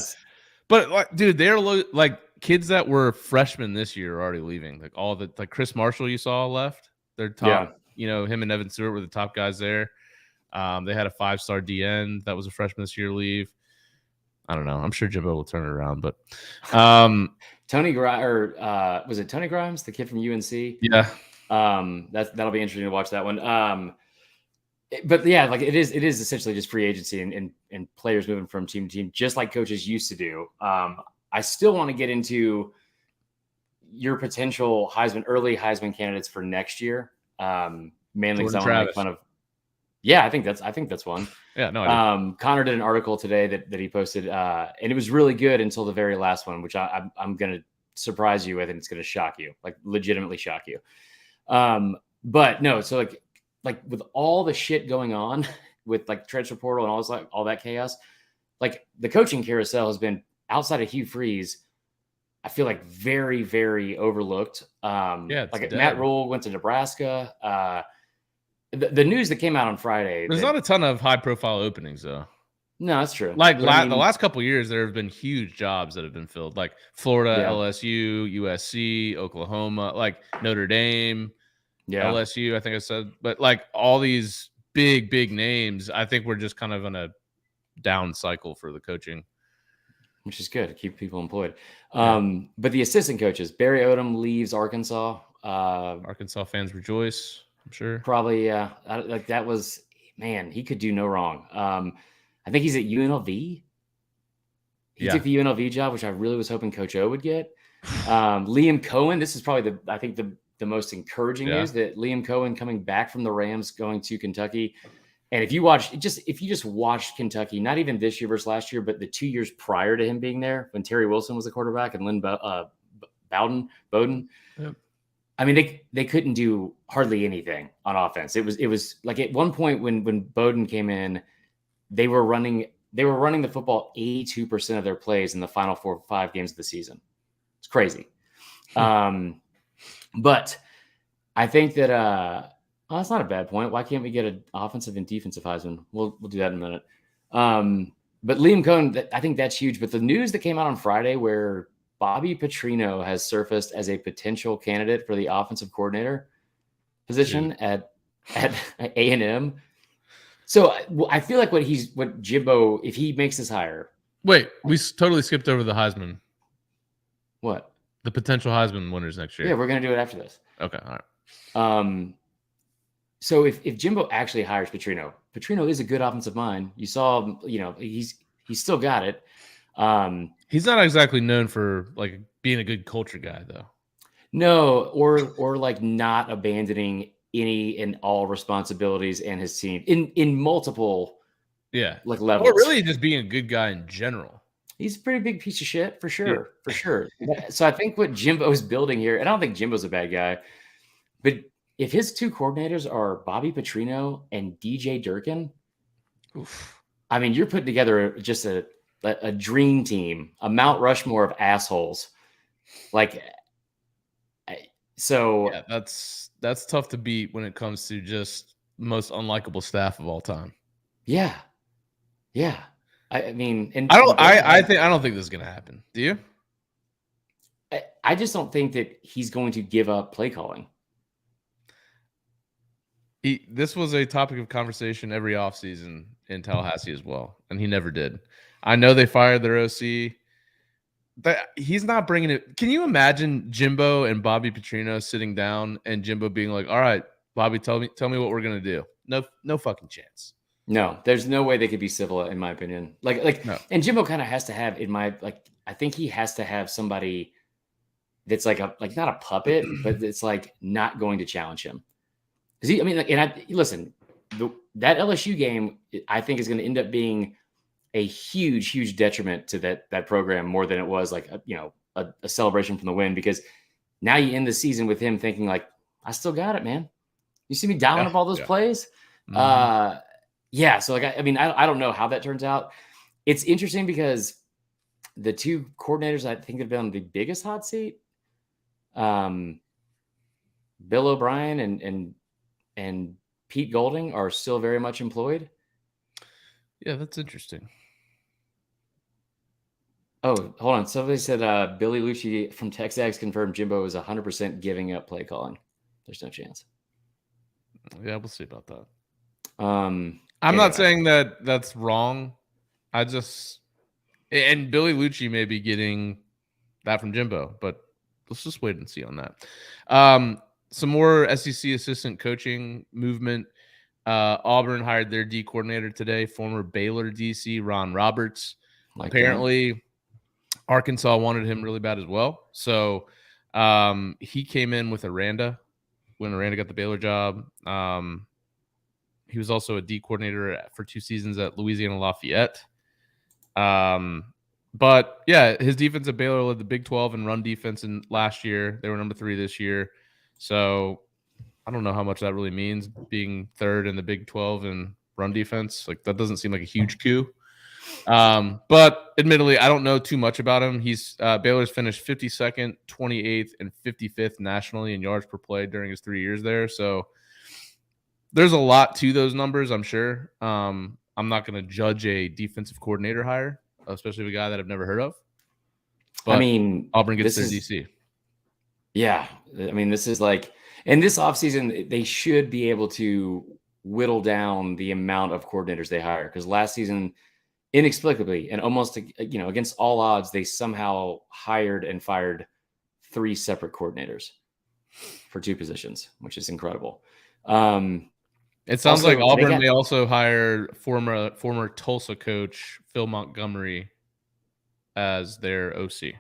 But, like, dude, they're like kids that were freshmen this year are already leaving. Like all the, like Chris Marshall you saw left. They're top. You know, him and Evan Stewart were the top guys there. They had a 5-star DN that was a freshman this year leave. I don't know. I'm sure Jimbo will turn it around, but Tony Grimes, or was it Tony Grimes, the kid from UNC? Yeah. That'll be interesting to watch that one. But yeah, like it is essentially just free agency and players moving from team to team, just like coaches used to do. I still want to get into your potential early Heisman candidates for next year. Mainly because I want to make fun of. Yeah, I think that's one. Yeah, no. Connor did an article today that he posted, and it was really good until the very last one, which I'm going to surprise you with, and it's going to shock you, like legitimately shock you. But no, so like with all the shit going on with like transfer portal and all that chaos, like the coaching carousel has been, outside of Hugh Freeze, I feel like very, very overlooked. Like Matt Rule went to Nebraska. The news that came out on Friday. There's not a ton of high profile openings though. No, that's true. Like the last couple of years, there have been huge jobs that have been filled, like Florida, LSU, USC, Oklahoma, like Notre Dame, LSU. I think I said, but like all these big names, I think we're just kind of in a down cycle for the coaching, which is good to keep people employed. But the assistant coaches, Barry Odom leaves Arkansas. Arkansas fans rejoice, I'm sure. Probably, yeah. Like that was, man, he could do no wrong. I think he's at UNLV. He took the UNLV job, which I really was hoping Coach O would get. Liam Cohen, this is probably the most encouraging news, that Liam Cohen coming back from the Rams, going to Kentucky. And if you just watched Kentucky, not even this year versus last year, but the 2 years prior to him being there, when Terry Wilson was the quarterback and Lynn Bowden. Yep. I mean, they couldn't do hardly anything on offense. It was like at one point when Bowden came in, they were running the football 82% of their plays in the final 4 or 5 games of the season. It's crazy. But I think that that's not a bad point. Why can't we get an offensive and defensive Heisman? We'll do that in a minute. But Liam Cohen, I think that's huge. But the news that came out on Friday, where Bobby Petrino has surfaced as a potential candidate for the offensive coordinator position at A&M. So I feel like what Jimbo, if he makes this hire. Wait, we totally skipped over the Heisman. What? The potential Heisman winners next year. Yeah, we're going to do it after this. Okay, all right. So if Jimbo actually hires Petrino is a good offensive mind. You saw, he's still got it. He's not exactly known for like being a good culture guy, though. No, or like not abandoning any and all responsibilities and his team in multiple like levels. Or really just being a good guy in general. He's a pretty big piece of shit for sure. For sure. So I think what Jimbo's building here, and I don't think Jimbo's a bad guy, but if his 2 coordinators are Bobby Petrino and DJ Durkin, I mean, you're putting together just a dream team, a Mount Rushmore of assholes. Like, so that's tough to beat when it comes to just most unlikable staff of all time. Yeah. Yeah. I mean, and I don't. they I had. think I don't think this is gonna happen. Do you? I just don't think that he's going to give up play calling. This was a topic of conversation every offseason in Tallahassee as well, and he never did. I know they fired their OC. He's not bringing it. Can you imagine Jimbo and Bobby Petrino sitting down and Jimbo being like, "All right, Bobby, tell me what we're gonna do." No fucking chance. No, there's no way they could be civil, in my opinion. No. And Jimbo kind of has to have, I think he has to have somebody that's like not a puppet, but it's like not going to challenge him. Because listen, that LSU game, I think is going to end up being a huge detriment to that program more than it was like a celebration from the win, because now you end the season with him thinking like, I still got it, man. You see me dialing up all those plays. Mm-hmm. Yeah. So I don't know how that turns out. It's interesting because the two coordinators I think have been on the biggest hot seat, Bill O'Brien and Pete Golding, are still very much employed. Yeah, that's interesting. Oh, hold on. Somebody said Billy Lucci from Texas confirmed Jimbo is 100% giving up play calling. There's no chance. Yeah, we'll see about that. I'm not saying that that's wrong. And Billy Lucci may be getting that from Jimbo, but let's just wait and see on that. Some more SEC assistant coaching movement. Auburn hired their D coordinator today, former Baylor DC Ron Roberts. Apparently, Arkansas wanted him really bad as well. So he came in with Aranda when Aranda got the Baylor job. He was also a D coordinator for 2 seasons at Louisiana Lafayette. But yeah, his defense at Baylor led the Big 12 in run defense in last year. They were number 3 this year. So I don't know how much that really means, being third in the Big 12 in run defense. Like, that doesn't seem like a huge coup. But admittedly, I don't know too much about him. He's Baylor's finished 52nd, 28th, and 55th nationally in yards per play during his 3 years there. So there's a lot to those numbers, I'm sure. I'm not going to judge a defensive coordinator hire, especially a guy that I've never heard of. But Auburn gets their DC. Yeah. I mean, this is like, in this offseason, they should be able to whittle down the amount of coordinators they hire. Because last season, inexplicably and almost against all odds, they somehow hired and fired 3 separate coordinators for 2 positions, which is incredible. It sounds like Auburn may also hire former Tulsa coach Phil Montgomery as their OC.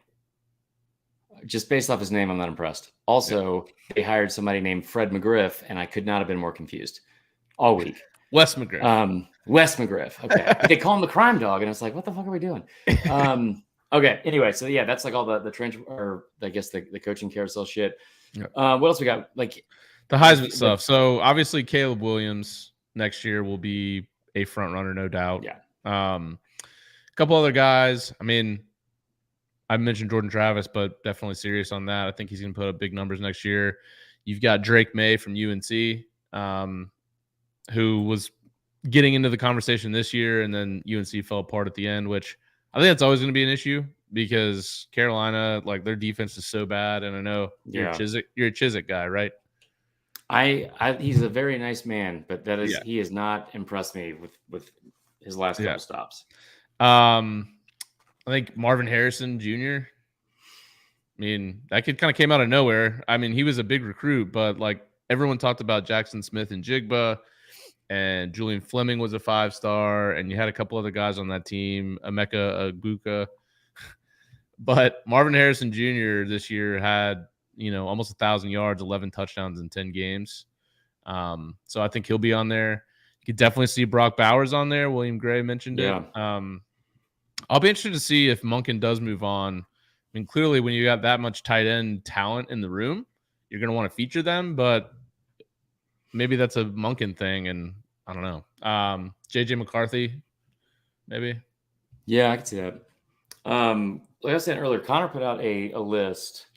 Just based off his name, I'm not impressed. Also, They hired somebody named Fred McGriff, and I could not have been more confused all week. Wes McGriff. Wes McGriff. Okay. They call him the crime dog, and it's like, what the fuck are we doing? Okay. Anyway, so yeah, that's like all the trench, or I guess the coaching carousel shit. Yep. What else we got? Like the Heisman stuff. So obviously Caleb Williams next year will be a front runner, no doubt. Yeah. A couple other guys. I mean, I mentioned Jordan Travis, but definitely serious on that. I think he's going to put up big numbers next year. You've got Drake May from UNC, who was getting into the conversation this year, and then UNC fell apart at the end, which I think that's always going to be an issue because Carolina, like, their defense is so bad. And I know you're a Chizik guy, right? He's a very nice man, but he has not impressed me with his last couple stops. I think Marvin Harrison Jr. I mean, that kid kind of came out of nowhere. I mean, he was a big recruit, but like everyone talked about Jackson Smith and Jigba, and Julian Fleming was a 5-star, and you had a couple other guys on that team, Emeka Egbuka. But Marvin Harrison Jr. this year had, almost 1,000 yards, 11 touchdowns in 10 games. So I think he'll be on there. You could definitely see Brock Bowers on there. William Gray mentioned it. I'll be interested to see if Monken does move on. I mean, clearly when you got that much tight end talent in the room, you're going to want to feature them, but maybe that's a Monken thing, and I don't know. JJ McCarthy, maybe. Yeah, I can see that. Like I was saying earlier, Connor put out a list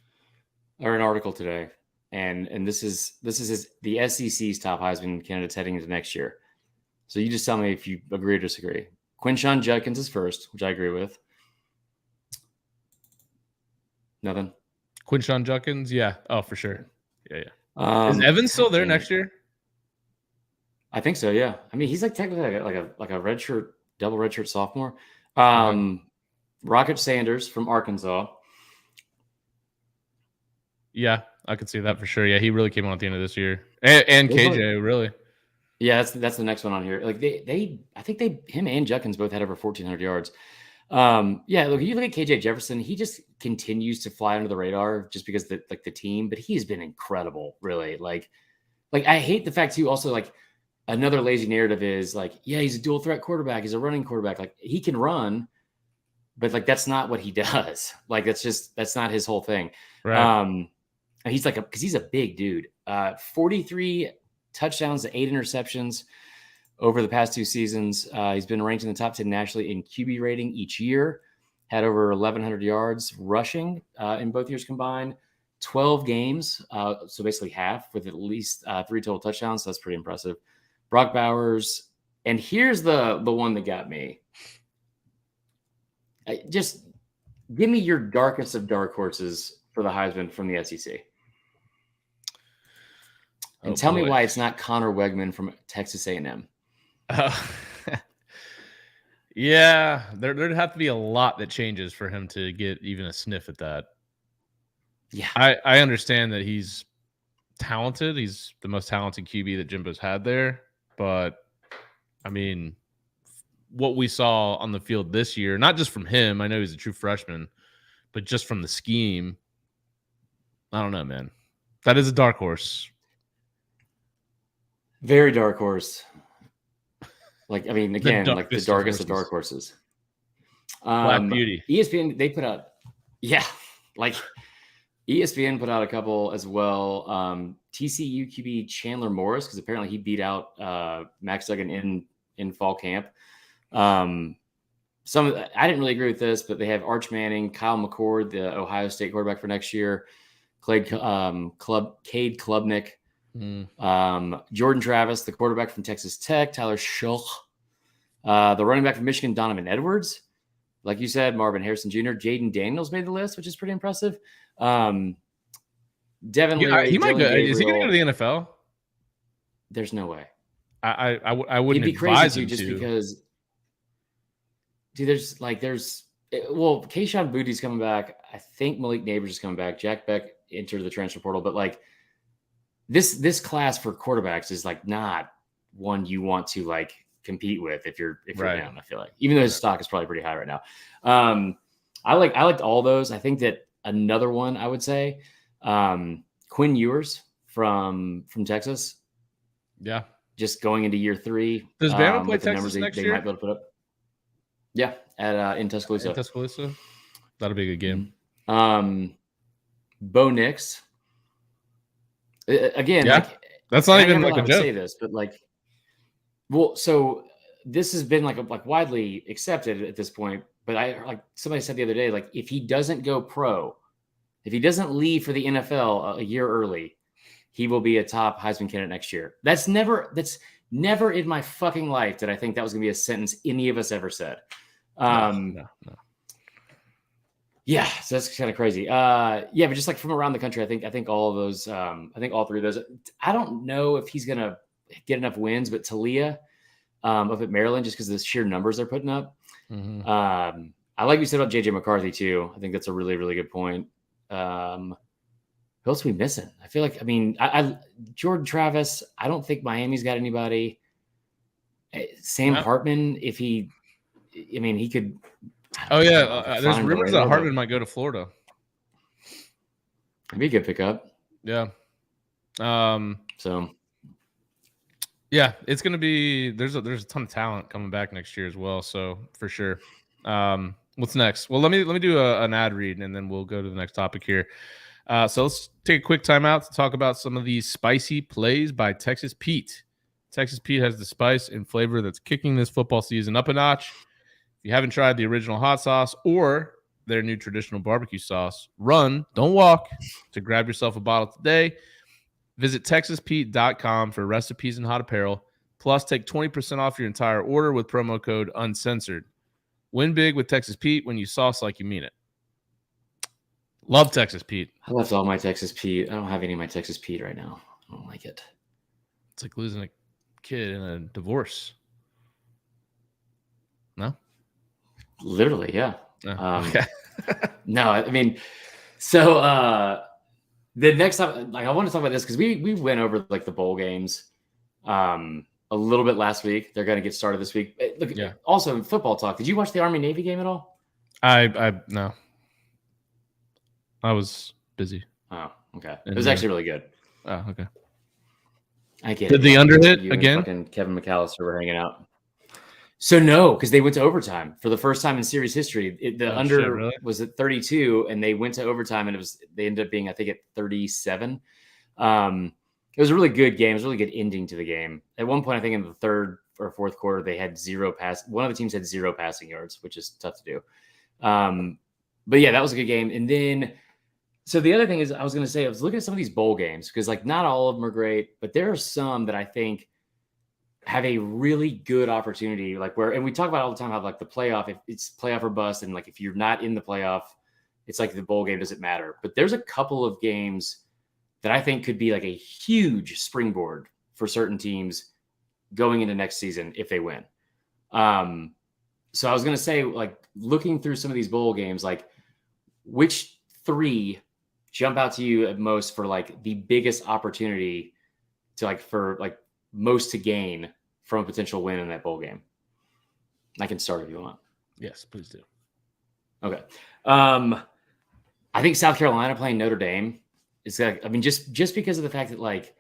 or an article today and this is the SEC's top Heisman candidates heading into next year. So you just tell me if you agree or disagree. Quinshon Judkins is first, which I agree with. Nothing. Quinshon Judkins, yeah. Oh, for sure. Yeah. Is Evans still there next year? I think so. Yeah. I mean, he's like technically like a redshirt, double redshirt sophomore. Rocket Sanders from Arkansas. Yeah, I could see that for sure. Yeah, he really came on at the end of this year, and KJ really. Yeah, that's the next one on here. Like I think him and Judkins both had over 1,400 yards. Yeah, look, you look at KJ Jefferson, he just continues to fly under the radar just because the team, but he's been incredible, really. Like I hate the fact too, also like another lazy narrative is like, yeah, he's a dual threat quarterback, he's a running quarterback. Like he can run, but like that's not what he does. Like that's not his whole thing. Right. He's like because he's a big dude. 43 touchdowns to 8 interceptions over the past 2 seasons. He's been ranked in the top 10 nationally in QB rating each year. Had over 1,100 yards rushing in both years combined. 12 games, so basically half, with at least 3 total touchdowns. So that's pretty impressive. Brock Bowers, and here's the one that got me. Just give me your darkest of dark horses for the Heisman from the SEC. And tell me why it's not Connor Wegman from Texas A&M. Yeah, there'd have to be a lot that changes for him to get even a sniff at that. Yeah, I understand that he's talented. He's the most talented QB that Jimbo's had there. But, I mean, what we saw on the field this year, not just from him, I know he's a true freshman, but just from the scheme, I don't know, man. That is a dark horse. Very dark horse. Like, I mean, again, like the darkest of dark horses. Black Beauty. ESPN, they put out, like ESPN put out a couple as well. TCU QB Chandler Morris, because apparently he beat out Max Duggan in fall camp. I didn't really agree with this, but they have Arch Manning, Kyle McCord, the Ohio State quarterback for next year, Cade Klubnik, Jordan Travis, the quarterback from Texas Tech, Tyler Schulch, the running back from Michigan, Donovan Edwards. Like you said, Marvin Harrison Jr., Jaden Daniels made the list, which is pretty impressive. Devin Leary, he might go. Gabriel. Is he going to go to the NFL? There's no way. I wouldn't It'd be crazy just because, dude. There's Kayshon Boutte's coming back. I think Malik Neighbors is coming back. Jack Beck entered the transfer portal, but like this class for quarterbacks is like not one you want to like compete with if you're down. I feel like, even though his stock is probably pretty high right now. I liked all those. I think that another one I would say, Quinn Ewers from Texas. Yeah. Just going into year 3. Does Bama play Texas next year? They might be able to put up. Yeah, in Tuscaloosa. That'll be a good game. Bo Nix. Again, that's not even like a joke. Say this, but so this has been like widely accepted at this point. But somebody said the other day, like if he doesn't go pro, if he doesn't leave for the NFL a year early, he will be a top Heisman candidate next year. That's never in my fucking life did I think that was going to be a sentence any of us ever said. No. Yeah, so that's kind of crazy. But just like from around the country, I think all of those, I think all 3 of those. I don't know if he's going to get enough wins, but Talia up at Maryland, just because of the sheer numbers they're putting up. Mm-hmm. I like you said about JJ McCarthy too. I think that's a really, really good point. Who else are we missing? I feel like, Jordan Travis, I don't think Miami's got anybody. Sam Hartman, he could. Oh yeah, there's rumors that Hartman might go to Florida. It'd be a good pickup. Yeah. So. Yeah, it's gonna be. There's a ton of talent coming back next year as well. So for sure. What's next? Well, let me do an ad read and then we'll go to the next topic here. So let's take a quick timeout to talk about some of these spicy plays by Texas Pete. Texas Pete has the spice and flavor that's kicking this football season up a notch. If you haven't tried the original hot sauce or their new traditional barbecue sauce, run, don't walk, to grab yourself a bottle today. Visit TexasPete.com for recipes and hot apparel. Plus, take 20% off your entire order with promo code Uncensored. Win big with Texas Pete when you sauce like you mean it. Love Texas Pete. I left all my Texas Pete. I don't have any of my Texas Pete right now. I don't like it. It's like losing a kid in a divorce. No? Literally, yeah. Okay. No, I mean, so the next time, like, I want to talk about this because we went over like the bowl games a little bit last week. They're going to get started this week. Look, Yeah. Also, football talk. Did you watch the Army Navy game at all? No. I was busy. Oh, okay. It was actually really good. Oh, okay. I get Did it. the under hit You again? And fucking Kevin McAllister were hanging out. So no, because they went to overtime for the first time in series history. The under was at 32, and they went to overtime, and they ended up being, I think, at 37. It was a really good game. It was a really good ending to the game. At one point, I think in the third or fourth quarter, they had one of the teams had 0 passing yards, which is tough to do. But yeah, that was a good game. And then, so the other thing is, I was looking at some of these bowl games because like not all of them are great, but there are some that I think have a really good opportunity, like and we talk about all the time how like the playoff, if it's playoff or bust, and like if you're not in the playoff, it's like the bowl game doesn't matter. But there's a couple of games that I think could be like a huge springboard for certain teams going into next season if they win. So I was gonna say, like, looking through some of these bowl games, like which 3 jump out to you at most for like the biggest opportunity to like for like most to gain from a potential win in that bowl game? I can start if you want. Yes, please do. Okay. I think South Carolina playing Notre Dame is like, I mean, just because of the fact that like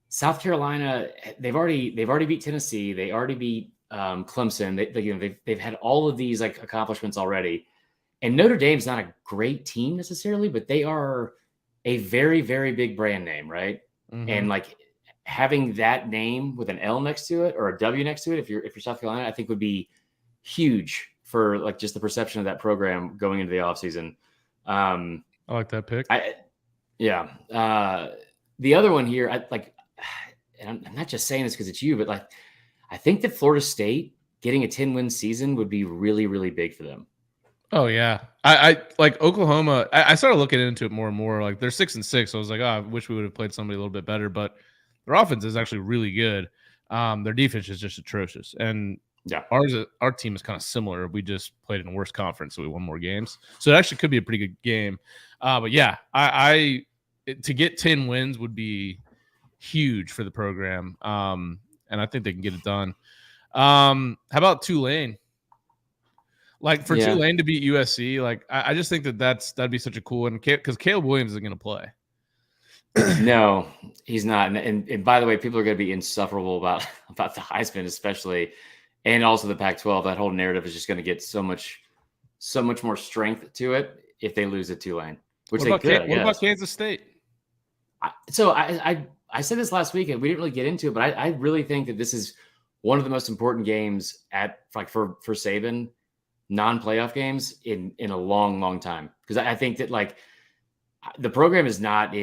South Carolina, they've already beat Tennessee, they already beat Clemson, they've had all of these like accomplishments already, and Notre Dame's not a great team necessarily, but they are a very, very big brand name, right? Mm-hmm. And like having that name with an L next to it or a W next to it, if you're South Carolina, I think would be huge for like just the perception of that program going into the offseason. I like that pick. The other one here, and I'm not just saying this because it's you, but like I think that Florida State getting a 10-win season would be really, really big for them. Oh yeah, I like Oklahoma. I started looking into it more and more. Like they're 6-6, so I was like, I wish we would have played somebody a little bit better. But their offense is actually really good. Their defense is just atrocious. And yeah, our team is kind of similar. We just played in a worse conference, so we won more games. So it actually could be a pretty good game. But yeah, to get 10 wins would be huge for the program. And I think they can get it done. How about Tulane? Like for Tulane to beat USC, like I just think that'd be such a cool one because Caleb Williams isn't going to play. No, he's not. And by the way, people are going to be insufferable about the Heisman, especially, and also the Pac-12. That whole narrative is just going to get so much more strength to it if they lose at Tulane. Which what about Kansas State? I said this last week, and we didn't really get into it, but I really think that this is one of the most important games for Saban, non-playoff games in a long, long time. Because I think that like the program is not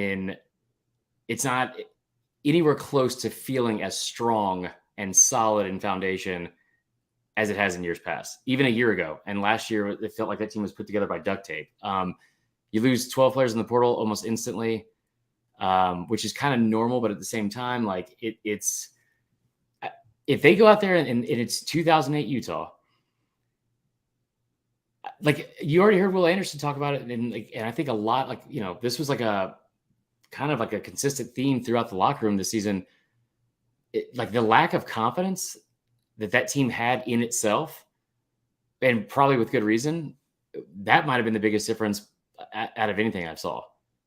anywhere close to feeling as strong and solid in foundation as it has in years past, even a year ago. And last year, it felt like that team was put together by duct tape. You lose 12 players in the portal almost instantly, which is kind of normal. But at the same time, like it's if they go out there and it's 2008 Utah, like you already heard Will Anderson talk about it. And I think a lot, like, you know, this was like a kind of like a consistent theme throughout the locker room this season. Like the lack of confidence that team had in itself, and probably with good reason, that might've been the biggest difference out of anything I saw.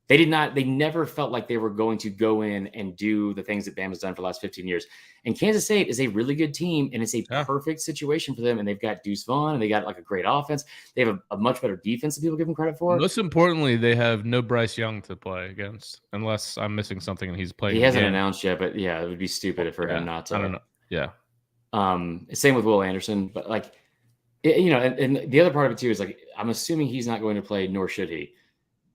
They never felt like they were going to go in and do the things that Bama's done for the last 15 years. And Kansas State is a really good team, and it's a perfect situation for them. And they've got Deuce Vaughn, and they got like a great offense. They have a much better defense than people give them credit for. Most importantly, they have no Bryce Young to play against, unless I'm missing something and he's playing. He hasn't announced yet, but yeah, it would be stupid for him not to. I don't know. Yeah. Same with Will Anderson, but like, you know, and the other part of it too is like, I'm assuming he's not going to play, nor should he.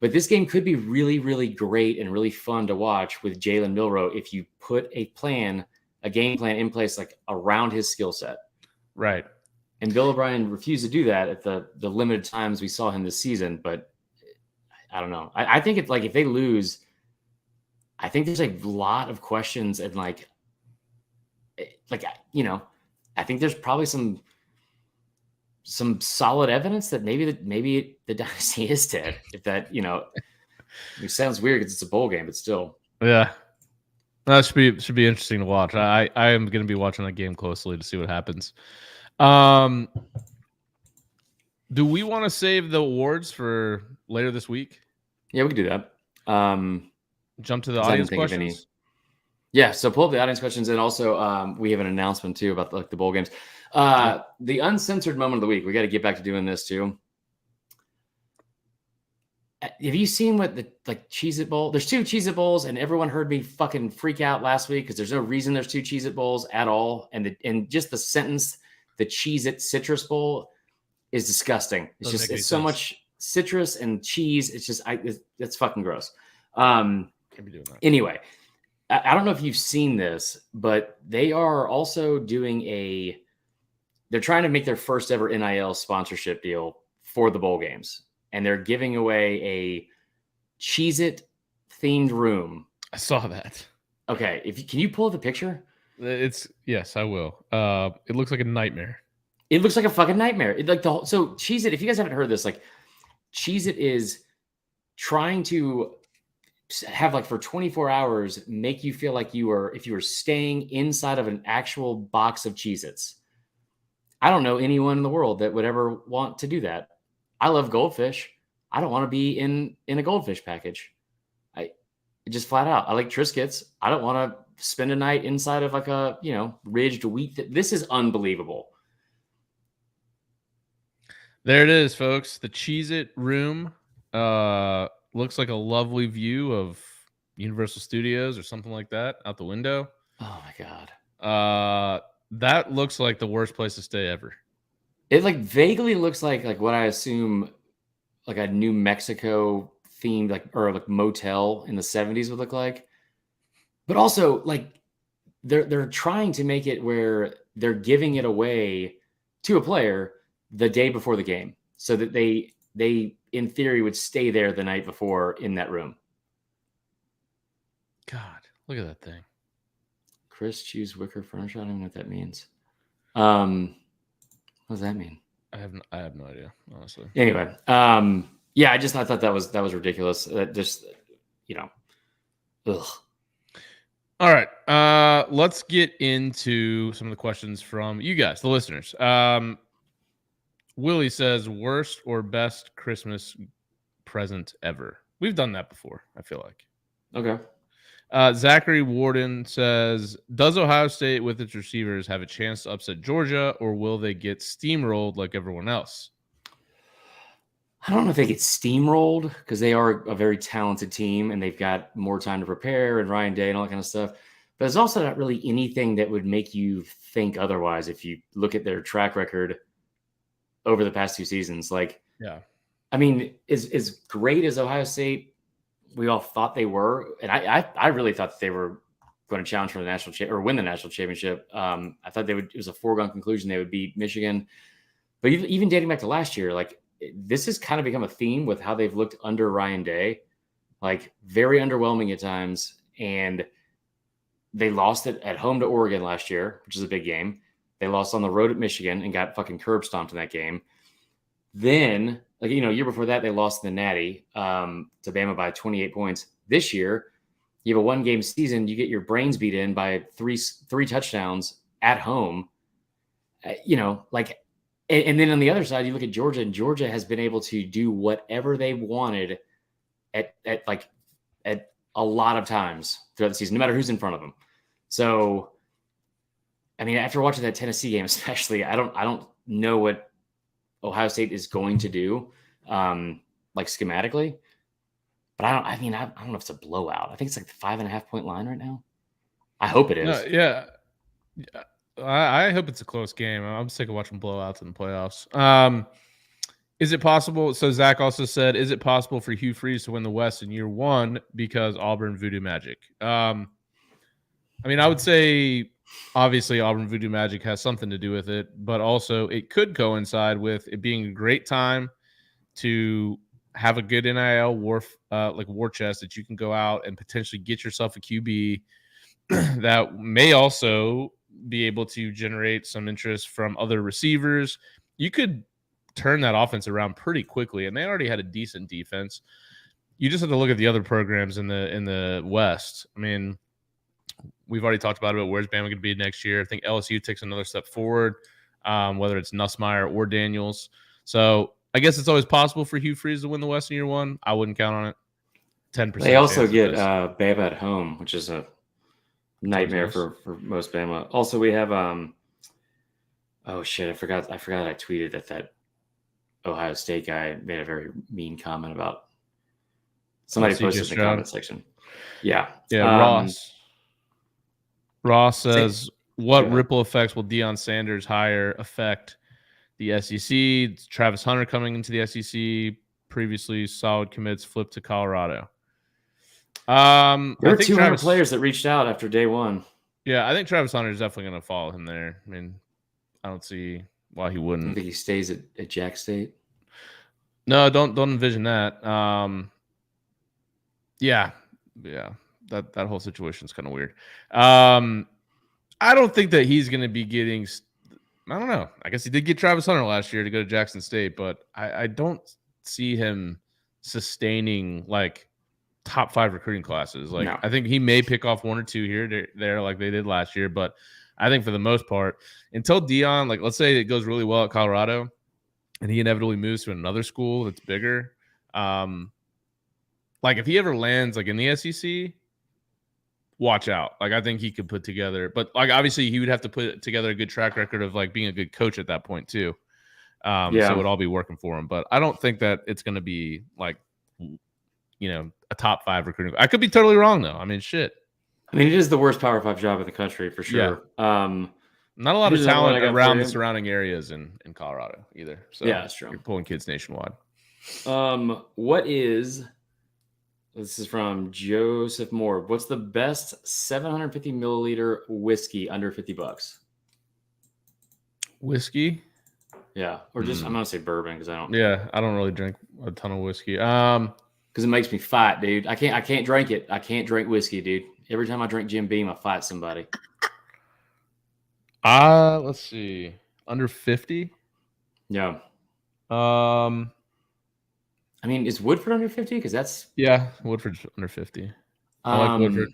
But this game could be really, really great and really fun to watch with Jalen Milroe if you put a game plan in place like around his skill set. Right. And Bill O'Brien refused to do that at the limited times we saw him this season. But I don't know. I think it's like if they lose, I think there's a lot of questions and I think there's probably some solid evidence that maybe the dynasty is dead. If that, it sounds weird because it's a bowl game, but still. Yeah. That should be interesting to watch. I am going to be watching that game closely to see what happens. Do we want to save the awards for later this week? Yeah, we can do that. Jump to the audience questions. Yeah, so pull up the audience questions, and also we have an announcement too about the bowl games. The uncensored moment of the week. We got to get back to doing this too. Have you seen what the Cheez-It Bowl? There's 2 Cheez-It Bowls, and everyone heard me fucking freak out last week because there's no reason there's 2 Cheez-It Bowls at all. And just the sentence, the Cheez-It Citrus Bowl, is disgusting. It's so much citrus and cheese. It's just it's fucking gross. Can't be doing that. Anyway, I don't know if you've seen this, but they are also doing they're trying to make their first ever NIL sponsorship deal for the bowl games. And they're giving away a Cheez-It themed room. I saw that. Okay. Can you pull up the picture? Yes, I will. It looks like a nightmare. It looks like a fucking nightmare. So Cheez-It, if you guys haven't heard this, Cheez-It is trying to have for 24 hours, make you feel like if you were staying inside of an actual box of Cheez-Its. I don't know anyone in the world that would ever want to do that. I love goldfish. I don't want to be in a goldfish package. Just flat out. I like Triscuits. I don't want to spend a night inside of a ridged wheat. This is unbelievable. There it is, folks. The Cheez-It room looks like a lovely view of Universal Studios or something like that out the window. Oh my God. That looks like the worst place to stay ever. It vaguely looks like what I assume a New Mexico themed or motel in the 70s would look like. But also they're trying to make it where they're giving it away to a player the day before the game so that they in theory would stay there the night before in that room. God, look at that thing. Chris choose wicker furniture. I don't even know what that means. What does that mean? I have no idea, honestly. Anyway, yeah, I thought that was ridiculous. Just ugh. All right, let's get into some of the questions from you guys, the listeners. Willie says, worst or best Christmas present ever? We've done that before, I feel like. Okay. Zachary Warden says, does Ohio State with its receivers have a chance to upset Georgia, or will they get steamrolled like everyone else? I don't know if they get steamrolled because they are a very talented team and they've got more time to prepare and Ryan Day and all that kind of stuff. But there's also not really anything that would make you think otherwise if you look at their track record over the past 2 seasons. Yeah. I mean, as great as Ohio State we all thought they were, and I really thought that they were going to challenge for the national or win the national championship. I thought it was a foregone conclusion they would beat Michigan. But even dating back to last year, this has kind of become a theme with how they've looked under Ryan Day, very underwhelming at times. And they lost it at home to Oregon last year, which is a big game. They lost on the road at Michigan and got fucking curb stomped in that game. Then, a year before that, they lost in the Natty to Bama by 28 points. This year, you have a 1-game season. You get your brains beat in by three touchdowns at home. And then on the other side, you look at Georgia, and Georgia has been able to do whatever they wanted at a lot of times throughout the season, no matter who's in front of them. So, I mean, after watching that Tennessee game, especially, I don't know what Ohio State is going to do, schematically. But I don't know if it's a blowout. I think it's the 5.5 point line right now. I hope it is. No, yeah. I hope it's a close game. I'm sick of watching blowouts in the playoffs. Is it possible? So Zach also said, is it possible for Hugh Freeze to win the West in year one because Auburn Voodoo Magic? I mean, I would say obviously Auburn Voodoo Magic has something to do with it, but also it could coincide with it being a great time to have a good NIL war chest that you can go out and potentially get yourself a QB that may also be able to generate some interest from other receivers. You could turn that offense around pretty quickly, and they already had a decent defense. You just have to look at the other programs in the West. I mean, we've already talked about where's Bama going to be next year. I think LSU takes another step forward, whether it's Nussmeier or Daniels. So I guess it's always possible for Hugh Freeze to win the West in year one. I wouldn't count on it. 10%. They also get Bama at home, which is a nightmare nice. for most Bama. Also, we have oh shit, I forgot I tweeted that Ohio State guy made a very mean comment about somebody posted in the comment section. Yeah. Ross says, what ripple effects will Deion Sanders' hire affect the SEC? Travis Hunter coming into the SEC, previously solid commits, flipped to Colorado. There were 200 players that reached out after day one. Yeah, I think Travis Hunter is definitely going to follow him there. I mean, I don't see why he wouldn't. I think he stays at Jack State. No, don't envision that. Yeah, that whole situation is kind of weird. I don't think that he's going to be getting. I don't know. I guess he did get Travis Hunter last year to go to Jackson State, but I don't see him sustaining like top 5 recruiting classes. Like no. I think he may pick off 1 or 2 here there like they did last year, but I think for the most part, until Deion, like let's say it goes really well at Colorado and he inevitably moves to another school that's bigger. Like if he ever lands like in the SEC, watch out. Like I think he could put together, but like obviously he would have to put together a good track record of like being a good coach at that point too. So it would all be working for him. But I don't think that it's going to be like, a top 5 recruiting. I could be totally wrong though. I mean, shit. I mean, it is the worst Power 5 job in the country for sure. Yeah. Not a lot of talent around the surrounding areas in Colorado either. So yeah, that's true. You're pulling kids nationwide. This is from Joseph Moore. What's the best 750 milliliter whiskey under $50? Whiskey? Yeah, or just I'm gonna say bourbon because I don't. Yeah, I don't really drink a ton of whiskey. Because it makes me fight, dude. I can't drink it. I can't drink whiskey, dude. Every time I drink Jim Beam, I fight somebody. Let's see. Under 50? Yeah. I mean, is Woodford under 50? Because that's Woodford's under 50. I like Woodford.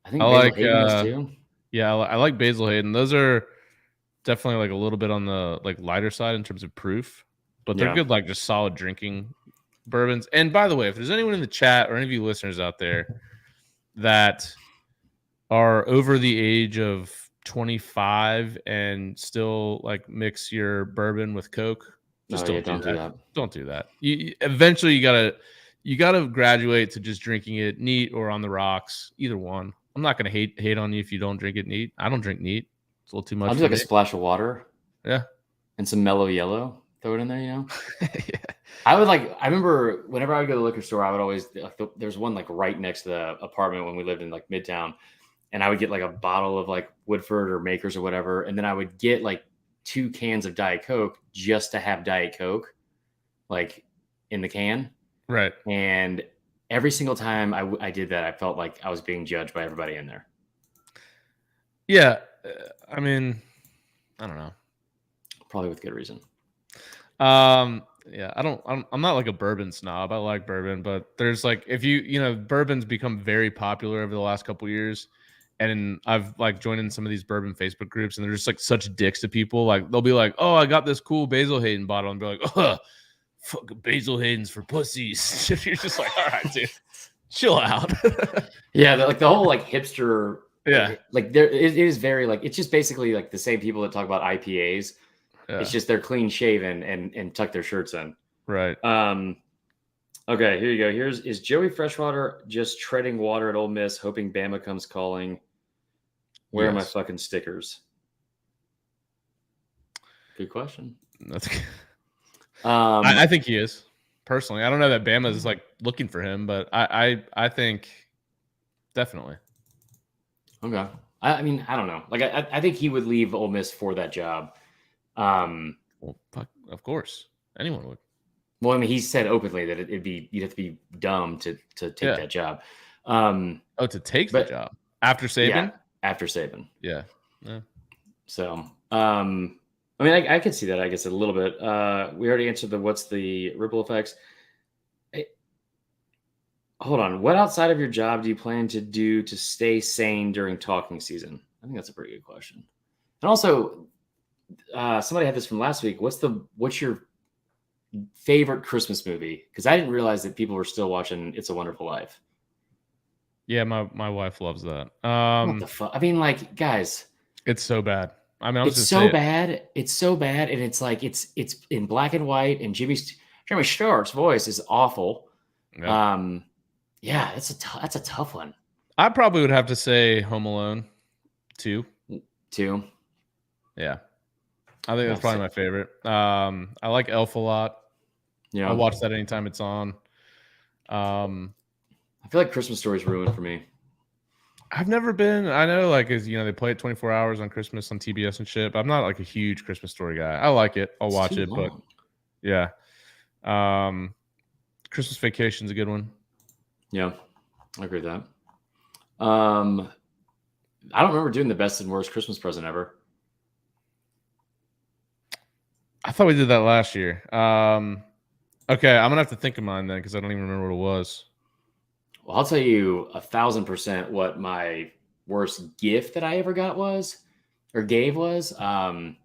I think Basil Hayden is too. Yeah, I like Basil Hayden. Those are definitely like a little bit on the like lighter side in terms of proof, but they're good, like just solid drinking bourbons. And by the way, if there's anyone in the chat or any of you listeners out there that are over the age of 25 and still like mix your bourbon with Coke, just don't do that. Don't do that. Eventually you gotta graduate to just drinking it neat or on the rocks. Either one. I'm not gonna hate on you if you don't drink it neat. I don't drink neat. It's a little too much. I'll do like a splash of water. Yeah. And some mellow yellow. Throw it in there, Yeah. I remember whenever I would go to the liquor store, I would always, there's one like right next to the apartment when we lived in like Midtown. And I would get like a bottle of like Woodford or Makers or whatever. And then I would get like 2 cans of Diet Coke just to have Diet Coke like in the can. Right. And every single time I did that, I felt like I was being judged by everybody in there. Yeah. I mean, I don't know. Probably with good reason. Yeah, I'm not like a bourbon snob. I like bourbon, but there's like, if bourbon's become very popular over the last couple of years. And I've like joined in some of these bourbon Facebook groups and they're just like such dicks to people. Like they'll be like, oh, I got this cool Basil Hayden bottle. And be like, oh, fuck, Basil Hayden's for pussies. You're just like, all right, dude, chill out. Yeah. Like the whole like hipster. Yeah. Like it is very like, it's just basically like the same people that talk about IPAs. Yeah. It's just they're clean shaven and tuck their shirts in. Right. Okay, here you go. Is Joey Freshwater just treading water at Ole Miss, hoping Bama comes calling? Where are my fucking stickers? Good question. That's good. I think he is. Personally, I don't know that Bama is like looking for him, but I think definitely. Okay. I mean, I don't know. Like, I think he would leave Ole Miss for that job. Well, fuck, of course, anyone would. Well, I mean, he said openly that it'd be you'd have to be dumb to take Yeah. that job. To take the But job after yeah, Saban. after Saban. Yeah. Yeah. So, I mean, I could see that. I guess a little bit. We already answered what's the ripple effects. Hold on. What outside of your job do you plan to do to stay sane during talking season? I think that's a pretty good question. And also, somebody had this from last week. What's your favorite Christmas movie? Because I didn't realize that people were still watching It's a Wonderful Life. Yeah, my wife loves that. What the fuck? I mean, like, guys, It's so bad. I mean, I'm it's just gonna so say it. bad. It's so bad, and it's like it's in black and white, and Jimmy Stewart's voice is awful. Yep. Yeah, that's a tough one. I probably would have to say Home Alone 2. Too. Yeah. I think that's probably my favorite. I like Elf a lot. Yeah. I'll watch that anytime it's on. I feel like Christmas Story is ruined for me. I've never been. I know, like, they play it 24 hours on Christmas on TBS and shit. But I'm not like a huge Christmas Story guy. I like it. I'll watch it, but yeah. Christmas Vacation's a good one. Yeah, I agree with that. I don't remember doing the best and worst Christmas present ever. I thought we did that last year. Okay, I'm gonna have to think of mine then because I don't even remember what it was. Well, I'll tell you 1,000% what my worst gift that I ever got was, or gave was. And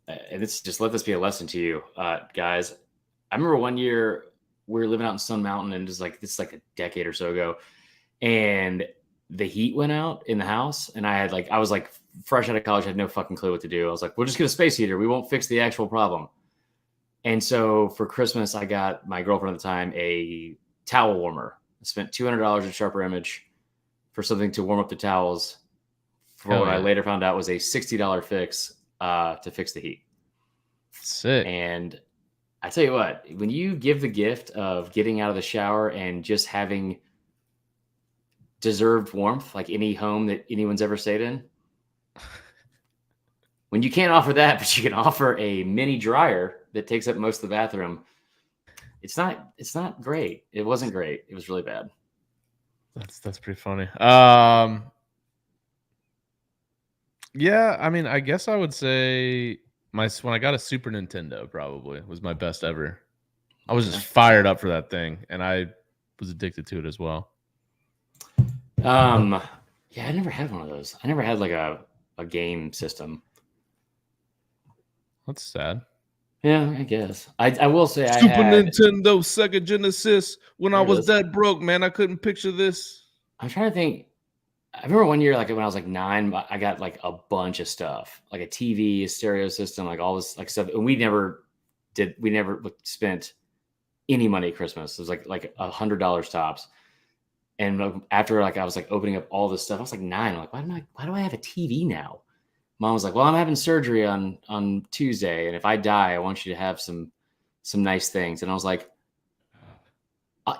it's just let this be a lesson to you, guys. I remember one year we were living out in Stone Mountain, and this is like a decade or so ago, and the heat went out in the house, and I was like fresh out of college, had no fucking clue what to do. I was like, we'll just get a space heater. We won't fix the actual problem. And so for Christmas, I got my girlfriend at the time a towel warmer. I spent $200 at Sharper Image for something to warm up the towels for what I later found out was a $60 fix to fix the heat. Sick. And I tell you what, when you give the gift of getting out of the shower and just having deserved warmth, like any home that anyone's ever stayed in, when you can't offer that, but you can offer a mini dryer that takes up most of the bathroom, it's not great. It wasn't great. It was really bad. That's pretty funny. Yeah, I mean, I guess I would say when I got a Super Nintendo probably was my best ever. I was just fired up for that thing, and I was addicted to it as well. Yeah, I never had one of those. I never had like a game system. That's sad. Yeah, I guess. I will say Super Nintendo, Sega Genesis. When I was that broke, man, I couldn't picture this. I'm trying to think. I remember one year, like when I was like 9, I got like a bunch of stuff, like a TV, a stereo system, like all this like stuff. And we never spent any money at Christmas. It was like $100 tops. And after like I was like opening up all this stuff, I was like 9. I'm like, why do I have a TV now? Mom was like, well, I'm having surgery on Tuesday, and if I die, I want you to have some nice things. And I was like,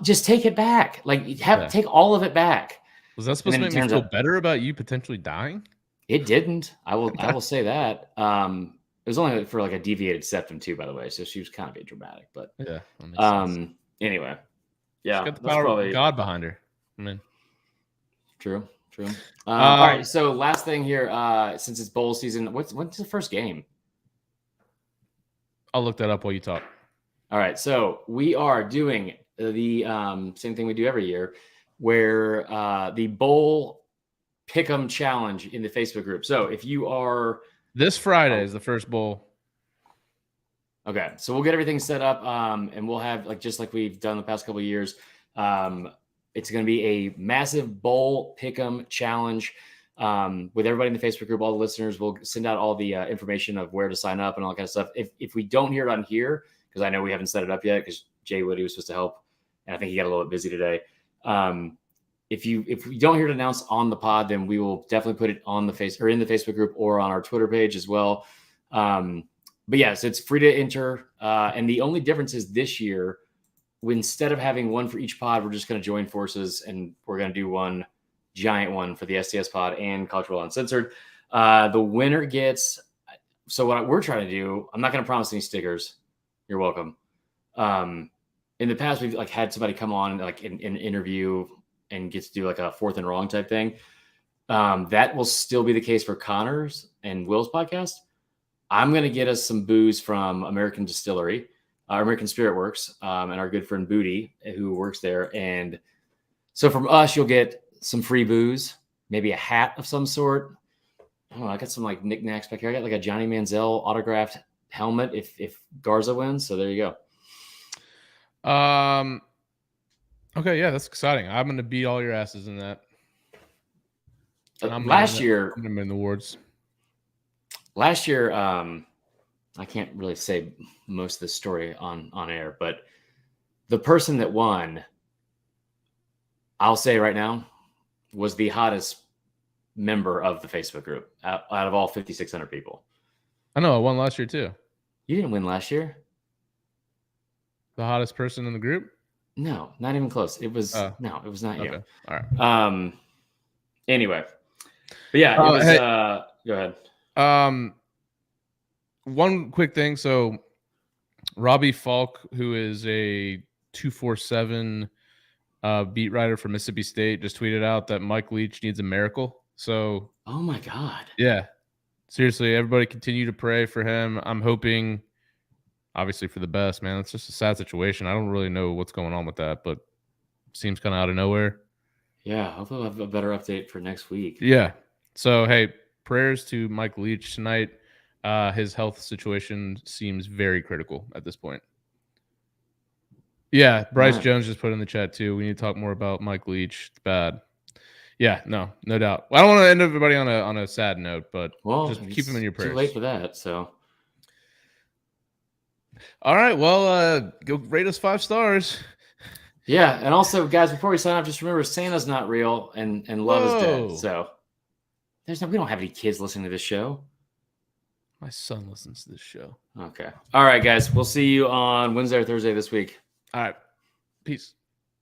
just take it back. Like take all of it back. Was that supposed to make me feel better about you potentially dying? It didn't. I will say that. It was only for like a deviated septum too, by the way. So she was kind of being dramatic, but yeah. Anyway, yeah, she's got the power of God behind her. I mean, true. All right. So last thing here, since it's bowl season, what's the first game? I'll look that up while you talk. All right. So we are doing the same thing we do every year, where the bowl pick'em challenge in the Facebook group. So if you are this Friday is the first bowl. Okay, so we'll get everything set up, and we'll have just like we've done the past couple of years. It's going to be a massive bowl pick'em challenge with everybody in the Facebook group. All the listeners will send out all the information of where to sign up and all that kind of stuff. If we don't hear it on here, because I know we haven't set it up yet, because Jay Woody was supposed to help, and I think he got a little bit busy today. If we don't hear it announced on the pod, then we will definitely put it on in the Facebook group or on our Twitter page as well. but yes, it's free to enter. And the only difference is this year, instead of having one for each pod, we're just going to join forces and we're going to do one giant one for the SDS pod and College Football Uncensored. The winner gets. So what we're trying to do, I'm not going to promise any stickers. You're welcome. In the past, we've like had somebody come on like in an interview and get to do like a fourth and wrong type thing. That will still be the case for Connor's and Will's podcast. I'm going to get us some booze from American Distillery, American Spirit Works, and our good friend Booty, who works there. And so from us, you'll get some free booze, maybe a hat of some sort. I don't know. I got some like knickknacks back here. I got like a Johnny Manziel autographed helmet if Garza wins. So there you go. Okay, yeah, that's exciting. I'm going to beat all your asses in that. Last year, I'm going to win the awards. Last year, I can't really say most of the story on air, but the person that won, I'll say right now, was the hottest member of the Facebook group out of all 5,600 people. I know, I won last year too. You didn't win last year. The hottest person in the group? No, not even close. It was no, it was not you. All right. Anyway, but yeah, it was. Hey, go ahead. One quick thing. So, Robbie Falk, who is a 247 beat writer for Mississippi State, just tweeted out that Mike Leach needs a miracle. So, oh my God. Yeah, seriously, everybody continue to pray for him. I'm hoping, obviously, for the best, man. It's just a sad situation. I don't really know what's going on with that, but it seems kind of out of nowhere. Yeah, hopefully we'll have a better update for next week. Yeah. So, hey, prayers to Mike Leach tonight. His health situation seems very critical at this point. Yeah, Bryce Jones just put in the chat too. We need to talk more about Mike Leach. It's bad. Yeah, no doubt. Well, I don't want to end everybody on a sad note, but just keep him in your prayers. Too late for that. So, all right. Well, go rate us 5 stars. Yeah, and also, guys, before we sign off, just remember Santa's not real and love is dead. So, we don't have any kids listening to this show. My son listens to this show. Okay. All right, guys. We'll see you on Wednesday or Thursday this week. All right. Peace.